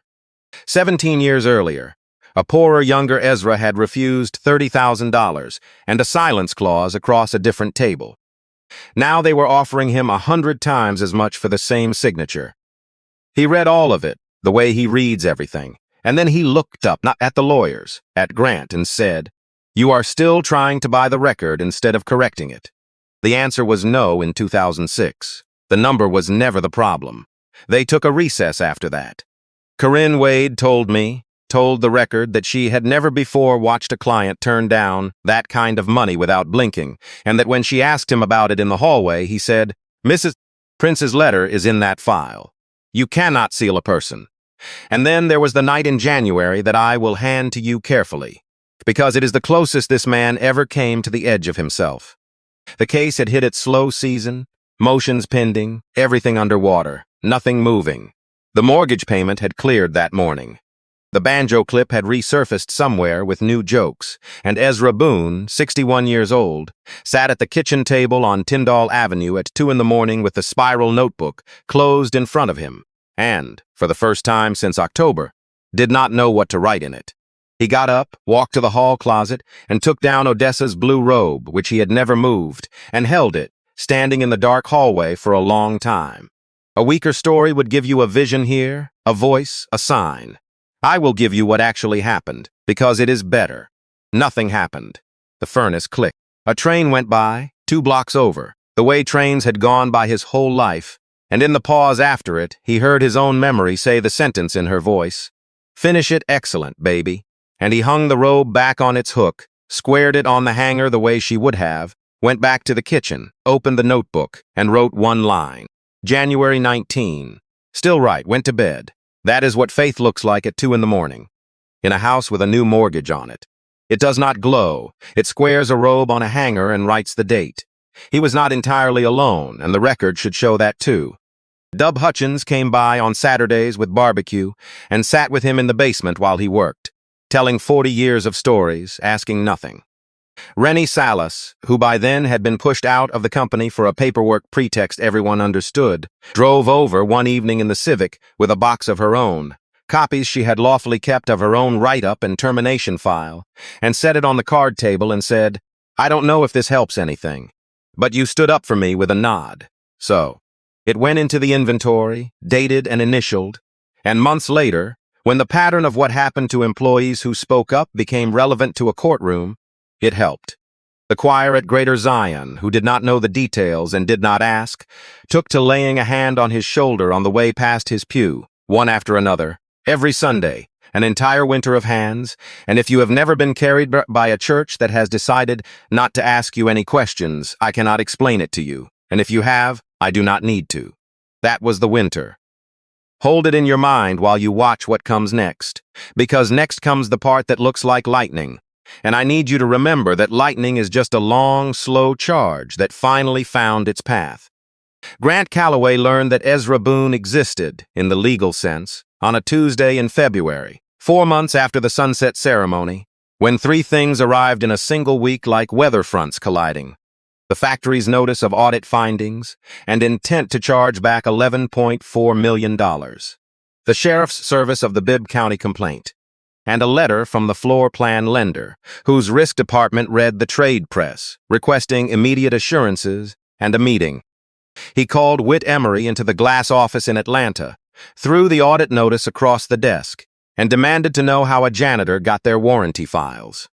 17 years earlier, a poorer, younger Ezra had refused $30,000 and a silence clause across a different table. Now they were offering him 100 times as much for the same signature. He read all of it, the way he reads everything, and then he looked up, not at the lawyers, at Grant, and said, "You are still trying to buy the record instead of correcting it." The answer was no in 2006. The number was never the problem. They took a recess after that. Corinne Wade told the record that she had never before watched a client turn down that kind of money without blinking, and that when she asked him about it in the hallway, he said, "Mrs. Prince's letter is in that file. You cannot seal a person." And then there was the night in January that I will hand to you carefully, because it is the closest this man ever came to the edge of himself. The case had hit its slow season, motions pending, everything underwater, nothing moving. The mortgage payment had cleared that morning. The banjo clip had resurfaced somewhere with new jokes, and Ezra Boone, 61 years old, sat at the kitchen table on Tyndall Avenue at 2 in the morning with the spiral notebook closed in front of him, and, for the first time since October, did not know what to write in it. He got up, walked to the hall closet, and took down Odessa's blue robe, which he had never moved, and held it, standing in the dark hallway for a long time. A weaker story would give you a vision here, a voice, a sign. I will give you what actually happened, because it is better. Nothing happened. The furnace clicked. A train went by, 2 blocks over, the way trains had gone by his whole life, and in the pause after it, he heard his own memory say the sentence in her voice. Finish it excellent, baby. And he hung the robe back on its hook, squared it on the hanger the way she would have, went back to the kitchen, opened the notebook, and wrote one line. January 19. Still right, went to bed. That is what faith looks like at 2 in the morning. In a house with a new mortgage on it. It does not glow. It squares a robe on a hanger and writes the date. He was not entirely alone, and the record should show that too. Dub Hutchins came by on Saturdays with barbecue and sat with him in the basement while he worked, telling 40 years of stories, asking nothing. Rennie Salas, who by then had been pushed out of the company for a paperwork pretext everyone understood, drove over one evening in the Civic with a box of her own, copies she had lawfully kept of her own write-up and termination file, and set it on the card table and said, "I don't know if this helps anything, but you stood up for me with a nod." So, it went into the inventory, dated and initialed, and months later, when the pattern of what happened to employees who spoke up became relevant to a courtroom, it helped. The choir at Greater Zion, who did not know the details and did not ask, took to laying a hand on his shoulder on the way past his pew, one after another, every Sunday, an entire winter of hands, and if you have never been carried by a church that has decided not to ask you any questions, I cannot explain it to you, and if you have, I do not need to. That was the winter. Hold it in your mind while you watch what comes next, because next comes the part that looks like lightning. And I need you to remember that lightning is just a long, slow charge that finally found its path. Grant Calloway learned that Ezra Boone existed, in the legal sense, on a Tuesday in February, 4 months after the sunset ceremony, when 3 things arrived in a single week like weather fronts colliding. The factory's notice of audit findings and intent to charge back $11.4 million. The sheriff's service of the Bibb County complaint. And a letter from the floor plan lender, whose risk department read the trade press, requesting immediate assurances and a meeting. He called Whit Emery into the glass office in Atlanta, threw the audit notice across the desk, and demanded to know how a janitor got their warranty files.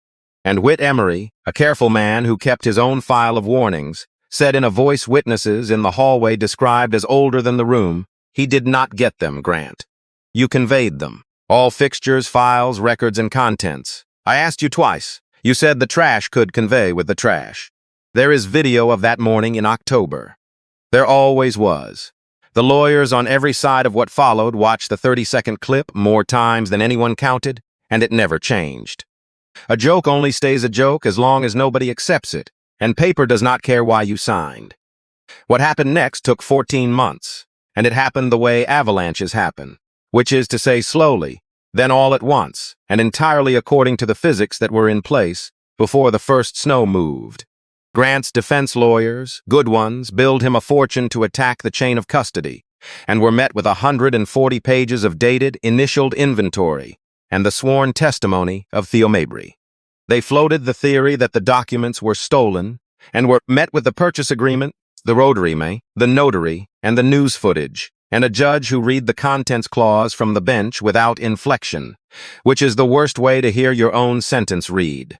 And Whit Emery, a careful man who kept his own file of warnings, said in a voice witnesses in the hallway described as older than the room, "He did not get them, Grant. You conveyed them. All fixtures, files, records, and contents. I asked you twice. You said the trash could convey with the trash. There is video of that morning in October. There always was. The lawyers on every side of what followed watched the 30-second clip more times than anyone counted, and it never changed. A joke only stays a joke as long as nobody accepts it, and paper does not care why you signed. What happened next took 14 months, and it happened the way avalanches happen, which is to say slowly, then all at once, and entirely according to the physics that were in place before the first snow moved. Grant's defense lawyers, good ones, billed him a fortune to attack the chain of custody, and were met with 140 pages of dated, initialed inventory and the sworn testimony of Theo Mabry. They floated the theory that the documents were stolen and were met with the purchase agreement, the rotary, the notary, and the news footage, and a judge who read the contents clause from the bench without inflection, which is the worst way to hear your own sentence read.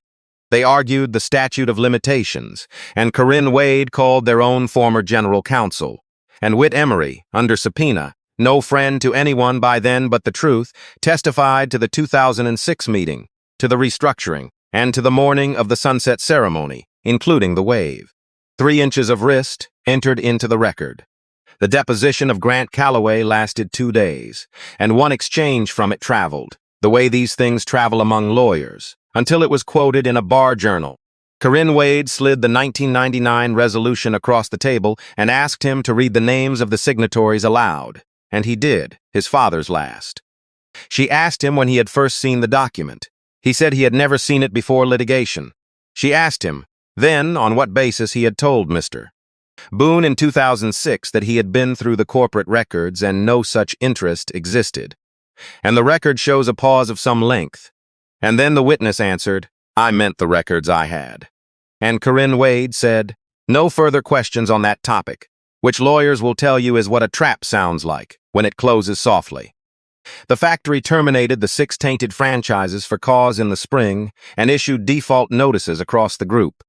They argued the statute of limitations, and Corinne Wade called their own former general counsel, and Whit Emery, under subpoena, no friend to anyone by then but the truth, testified to the 2006 meeting, to the restructuring, and to the morning of the sunset ceremony, including the wave. 3 inches of wrist entered into the record. The deposition of Grant Calloway lasted 2 days, and one exchange from it traveled, the way these things travel among lawyers, until it was quoted in a bar journal. Corinne Wade slid the 1999 resolution across the table and asked him to read the names of the signatories aloud, and he did, his father's last. She asked him when he had first seen the document. He said he had never seen it before litigation. She asked him, then, on what basis he had told Mr. Boone in 2006 that he had been through the corporate records and no such interest existed. And the record shows a pause of some length. And then the witness answered, "I meant the records I had." And Corinne Wade said, "No further questions on that topic. which lawyers will tell you is what a trap sounds like when it closes softly. The factory terminated the 6 tainted franchises for cause in the spring and issued default notices across the group.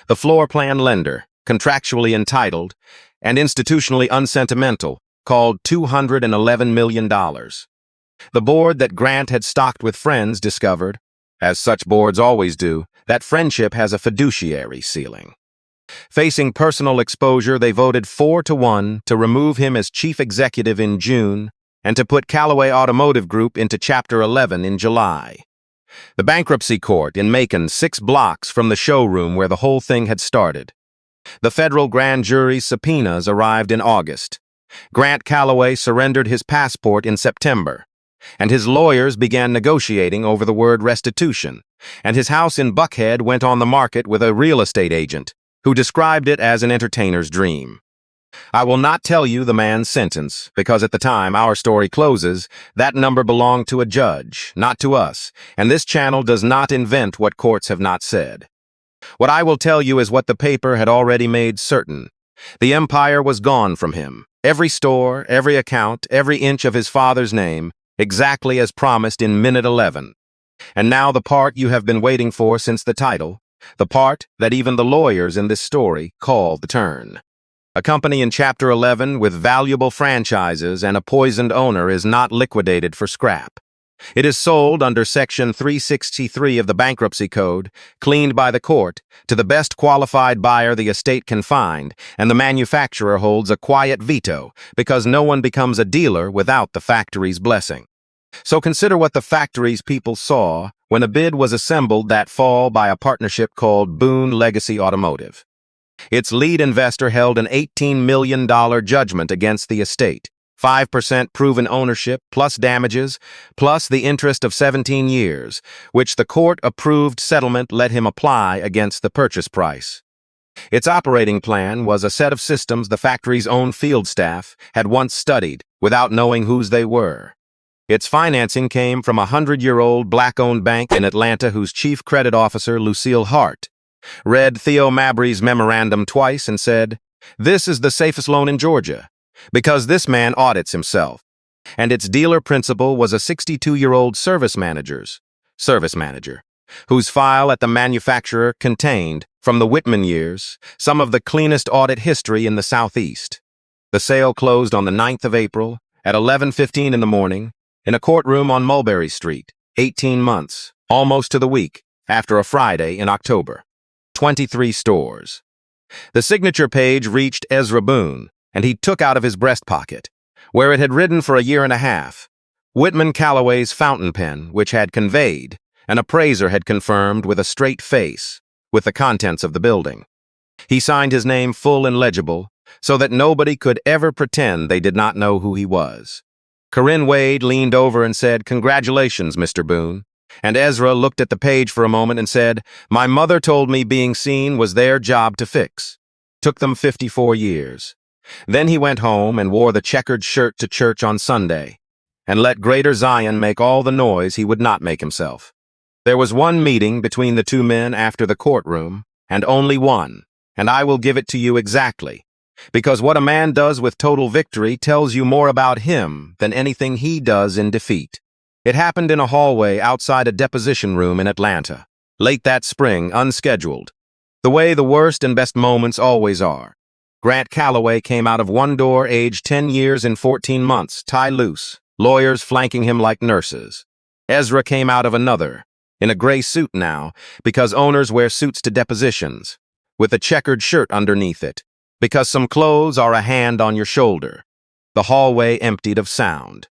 The floor plan lender, contractually entitled and institutionally unsentimental, called $211 million. The board that Grant had stocked with friends discovered, as such boards always do, that friendship has a fiduciary ceiling. Facing personal exposure, they voted 4-1 to remove him as chief executive in June and to put Calloway Automotive Group into Chapter 11 in July. The bankruptcy court in Macon, 6 blocks from the showroom where the whole thing had started. The federal grand jury's subpoenas arrived in August. Grant Calloway surrendered his passport in September, and his lawyers began negotiating over the word restitution, and his house in Buckhead went on the market with a real estate agent who described it as an entertainer's dream. I will not tell you the man's sentence, because at the time our story closes, that number belonged to a judge, not to us, and this channel does not invent what courts have not said. What I will tell you is what the paper had already made certain. The empire was gone from him. Every store, every account, every inch of his father's name, exactly as promised in minute 11. And now the part you have been waiting for since the title, the part that even the lawyers in this story call the turn. A company in Chapter 11 with valuable franchises and a poisoned owner is not liquidated for scrap. It is sold under Section 363 of the Bankruptcy Code, cleaned by the court, to the best qualified buyer the estate can find, and the manufacturer holds a quiet veto because no one becomes a dealer without the factory's blessing. So consider what the factory's people saw when a bid was assembled that fall by a partnership called Boone Legacy Automotive. Its lead investor held an $18 million judgment against the estate, 5% proven ownership plus damages, plus the interest of 17 years, which the court-approved settlement let him apply against the purchase price. Its operating plan was a set of systems the factory's own field staff had once studied without knowing whose they were. Its financing came from a 100-year-old black-owned bank in Atlanta whose chief credit officer, Lucille Hart, read Theo Mabry's memorandum twice and said, "This is the safest loan in Georgia, because this man audits himself." And its dealer principal was a 62-year-old service manager, whose file at the manufacturer contained, from the Whitman years, some of the cleanest audit history in the Southeast. The sale closed on the 9th of April at 11:15 in the morning in a courtroom on Mulberry Street, 18 months, almost to the week, after a Friday in October. 23 stores. The signature page reached Ezra Boone, and he took out of his breast pocket, where it had ridden for a year and a half, Whitman Calloway's fountain pen, which had conveyed, an appraiser had confirmed with a straight face, with the contents of the building. He signed his name full and legible, so that nobody could ever pretend they did not know who he was. Corinne Wade leaned over and said, "Congratulations, Mr. Boone." And Ezra looked at the page for a moment and said, "My mother told me being seen was their job to fix." Took them 54 years. Then he went home and wore the checkered shirt to church on Sunday, and let Greater Zion make all the noise he would not make himself. There was one meeting between the two men after the courtroom, and only one, and I will give it to you exactly, because what a man does with total victory tells you more about him than anything he does in defeat. It happened in a hallway outside a deposition room in Atlanta, late that spring, unscheduled. The way the worst and best moments always are. Grant Calloway came out of one door, aged 10 years and 14 months, tie loose, lawyers flanking him like nurses. Ezra came out of another, in a gray suit now, because owners wear suits to depositions, with a checkered shirt underneath it, because some clothes are a hand on your shoulder. The hallway emptied of sound.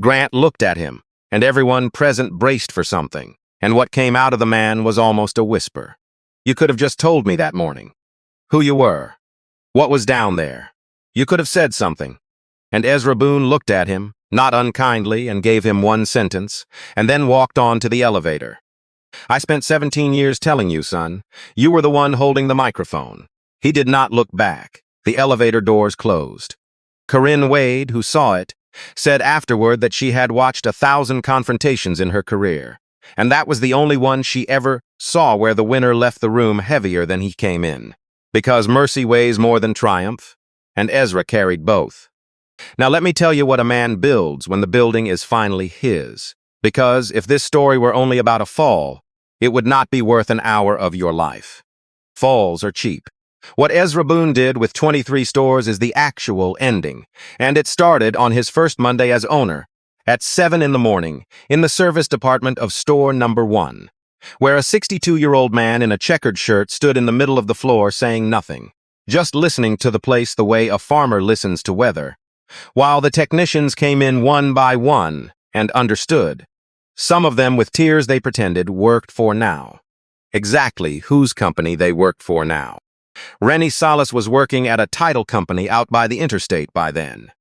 Grant looked at him, and everyone present braced for something, and what came out of the man was almost a whisper. "You could have just told me that morning. Who you were. What was down there. You could have said something." And Ezra Boone looked at him, not unkindly, and gave him one sentence, and then walked on to the elevator. "I spent 17 years telling you, son. You were the one holding the microphone." He did not look back. The elevator doors closed. Corinne Wade, who saw it, said afterward that she had watched 1,000 confrontations in her career, and that was the only one she ever saw where the winner left the room heavier than he came in. Because mercy weighs more than triumph, and Ezra carried both. Now let me tell you what a man builds when the building is finally his. Because if this story were only about a fall, it would not be worth an hour of your life. Falls are cheap. What Ezra Boone did with 23 stores is the actual ending, and it started on his first Monday as owner, at 7 in the morning, in the service department of store number 1, where a 62-year-old man in a checkered shirt stood in the middle of the floor saying nothing, just listening to the place the way a farmer listens to weather, while the technicians came in one by one and understood. Some of them with tears they pretended worked for now. Exactly whose company they worked for now. Rennie Salas was working at a title company out by the interstate by then,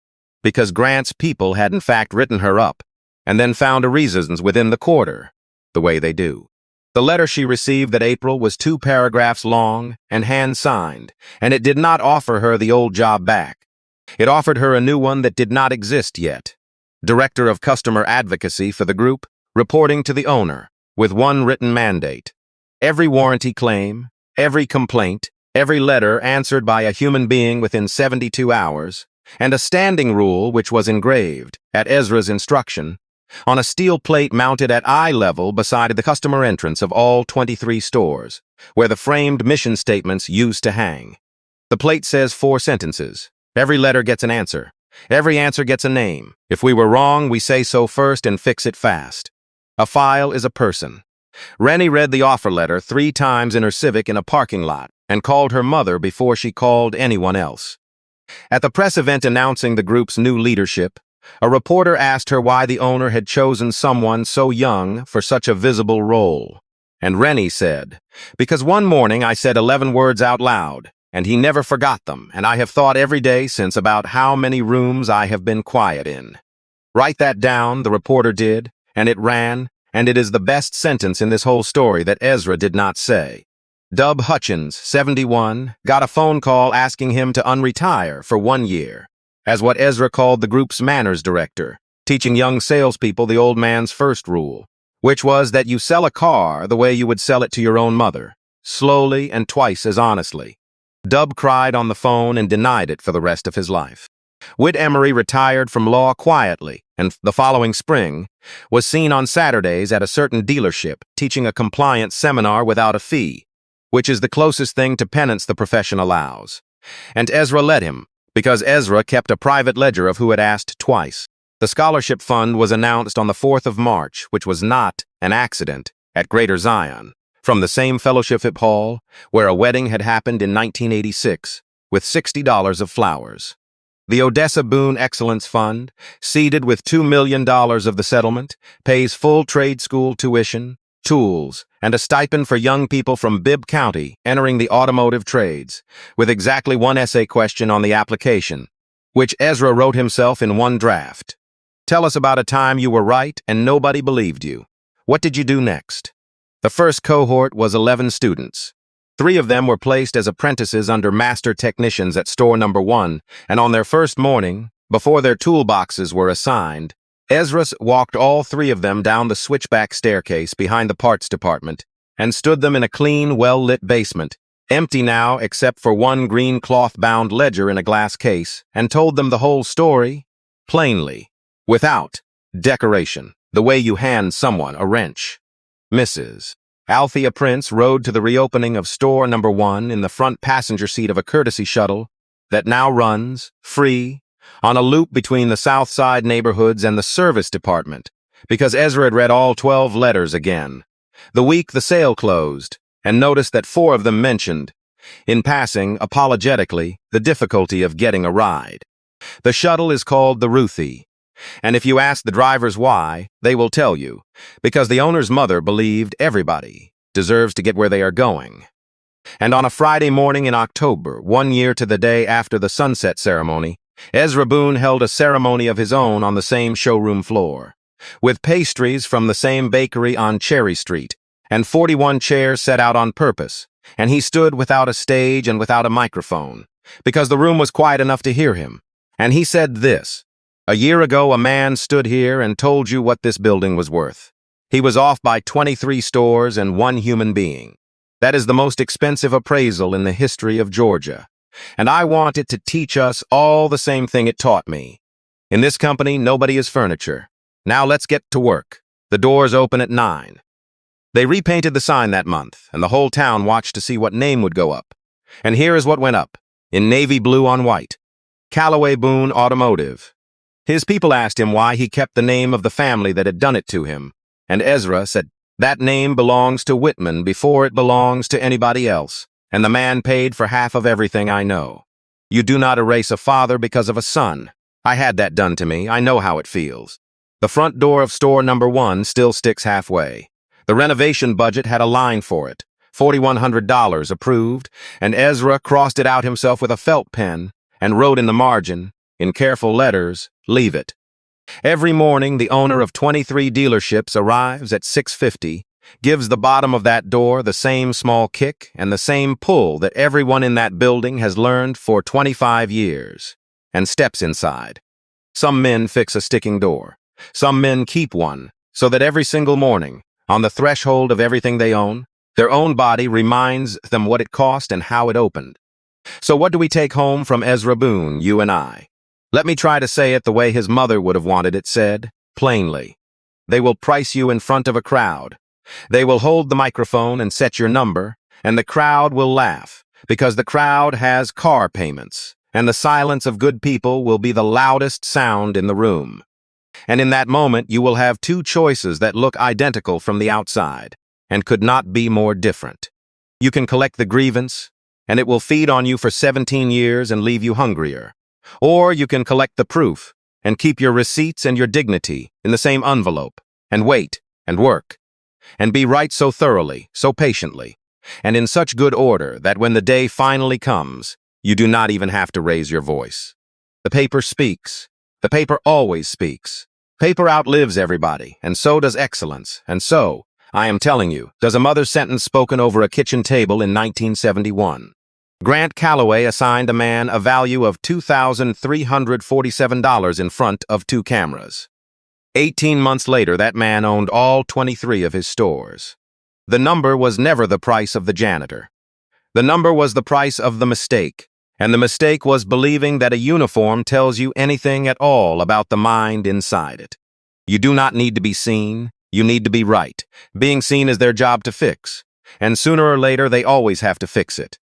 because Grant's people had in fact written her up, and then found a reasons within the quarter, the way they do. The letter she received that April was 2 paragraphs long and hand-signed, and it did not offer her the old job back. It offered her a new one that did not exist yet. Director of Customer Advocacy for the group, reporting to the owner, with one written mandate. Every warranty claim, every complaint, every letter answered by a human being within 72 hours, and a standing rule which was engraved, at Ezra's instruction, on a steel plate mounted at eye level beside the customer entrance of all 23 stores, where the framed mission statements used to hang. The plate says 4 sentences. Every letter gets an answer. Every answer gets a name. If we were wrong, we say so first and fix it fast. A file is a person. Rennie read the offer letter 3 times in her Civic in a parking lot and called her mother before she called anyone else. At the press event announcing the group's new leadership, a reporter asked her why the owner had chosen someone so young for such a visible role. And Rennie said, "Because one morning I said 11 words out loud, and he never forgot them, and I have thought every day since about how many rooms I have been quiet in." Write that down, the reporter did, and it ran, and it is the best sentence in this whole story that Ezra did not say. Dub Hutchins, 71, got a phone call asking him to unretire for 1 year, as what Ezra called the group's manners director, teaching young salespeople the old man's first rule, which was that you sell a car the way you would sell it to your own mother, slowly and twice as honestly. Dub cried on the phone and denied it for the rest of his life. Whit Emery retired from law quietly, and the following spring was seen on Saturdays at a certain dealership teaching a compliance seminar without a fee, which is the closest thing to penance the profession allows. And Ezra let him, because Ezra kept a private ledger of who had asked twice. The scholarship fund was announced on the 4th of March, which was not an accident, at Greater Zion, from the same fellowship hall where a wedding had happened in 1986, with $60 of flowers. The Ezra Boone Excellence Fund, seeded with $2 million of the settlement, pays full trade school tuition, tools, and a stipend for young people from Bibb County entering the automotive trades, with exactly 1 essay question on the application, which Ezra wrote himself in 1 draft. Tell us about a time you were right and nobody believed you. What did you do next? The first cohort was 11 students. 3 of them were placed as apprentices under master technicians at store number 1, and on their first morning, before their toolboxes were assigned, Ezra walked all 3 of them down the switchback staircase behind the parts department and stood them in a clean, well-lit basement, empty now except for 1 green cloth-bound ledger in a glass case, and told them the whole story, plainly, without decoration, the way you hand someone a wrench. Mrs. Althea Prince rode to the reopening of store number 1 in the front passenger seat of a courtesy shuttle that now runs, free, on a loop between the South Side neighborhoods and the service department, because Ezra had read all 12 letters again, the week the sale closed, and noticed that 4 of them mentioned, in passing, apologetically, the difficulty of getting a ride. The shuttle is called the Ruthie, and if you ask the drivers why, they will tell you, because the owner's mother believed everybody deserves to get where they are going. And on a Friday morning in October, 1 year to the day after the sunset ceremony, Ezra Boone held a ceremony of his own on the same showroom floor, with pastries from the same bakery on Cherry Street, and 41 chairs set out on purpose, and he stood without a stage and without a microphone, because the room was quiet enough to hear him, and he said this: "A year ago, a man stood here and told you what this building was worth. He was off by 23 stores and 1 human being. That is the most expensive appraisal in the history of Georgia. And I want it to teach us all the same thing it taught me. In this company, nobody is furniture. Now let's get to work. The doors open at 9. They repainted the sign that month, and the whole town watched to see what name would go up. And here is what went up, in navy blue on white. Calloway Boone Automotive. His people asked him why he kept the name of the family that had done it to him, and Ezra said, "That name belongs to Whitman before it belongs to anybody else, and the man paid for half of everything I know. You do not erase a father because of a son. I had that done to me. I know how it feels." The front door of store number 1 still sticks halfway. The renovation budget had a line for it, $4,100 approved, and Ezra crossed it out himself with a felt pen and wrote in the margin, in careful letters, "Leave it." Every morning, the owner of 23 dealerships arrives at 6:50, gives the bottom of that door the same small kick and the same pull that everyone in that building has learned for 25 years, and steps inside. Some men fix a sticking door. Some men keep one, so that every single morning, on the threshold of everything they own, their own body reminds them what it cost and how it opened. So what do we take home from Ezra Boone, you and I? Let me try to say it the way his mother would have wanted it said, plainly. They will price you in front of a crowd. They will hold the microphone and set your number, and the crowd will laugh, because the crowd has car payments, and the silence of good people will be the loudest sound in the room. And in that moment, you will have 2 choices that look identical from the outside, and could not be more different. You can collect the grievance, and it will feed on you for 17 years and leave you hungrier. Or you can collect the proof, and keep your receipts and your dignity in the same envelope, and wait, and work, and be right so thoroughly, so patiently, and in such good order that when the day finally comes, you do not even have to raise your voice. The paper speaks. The paper always speaks. Paper outlives everybody, and so does excellence, and so, I am telling you, does a mother's sentence spoken over a kitchen table in 1971. Grant Calloway assigned a man a value of $2,347 in front of 2 cameras. 18 months later, that man owned all 23 of his stores. The number was never the price of the janitor. The number was the price of the mistake, and the mistake was believing that a uniform tells you anything at all about the mind inside it. You do not need to be seen, you need to be right. Being seen is their job to fix, and sooner or later they always have to fix it.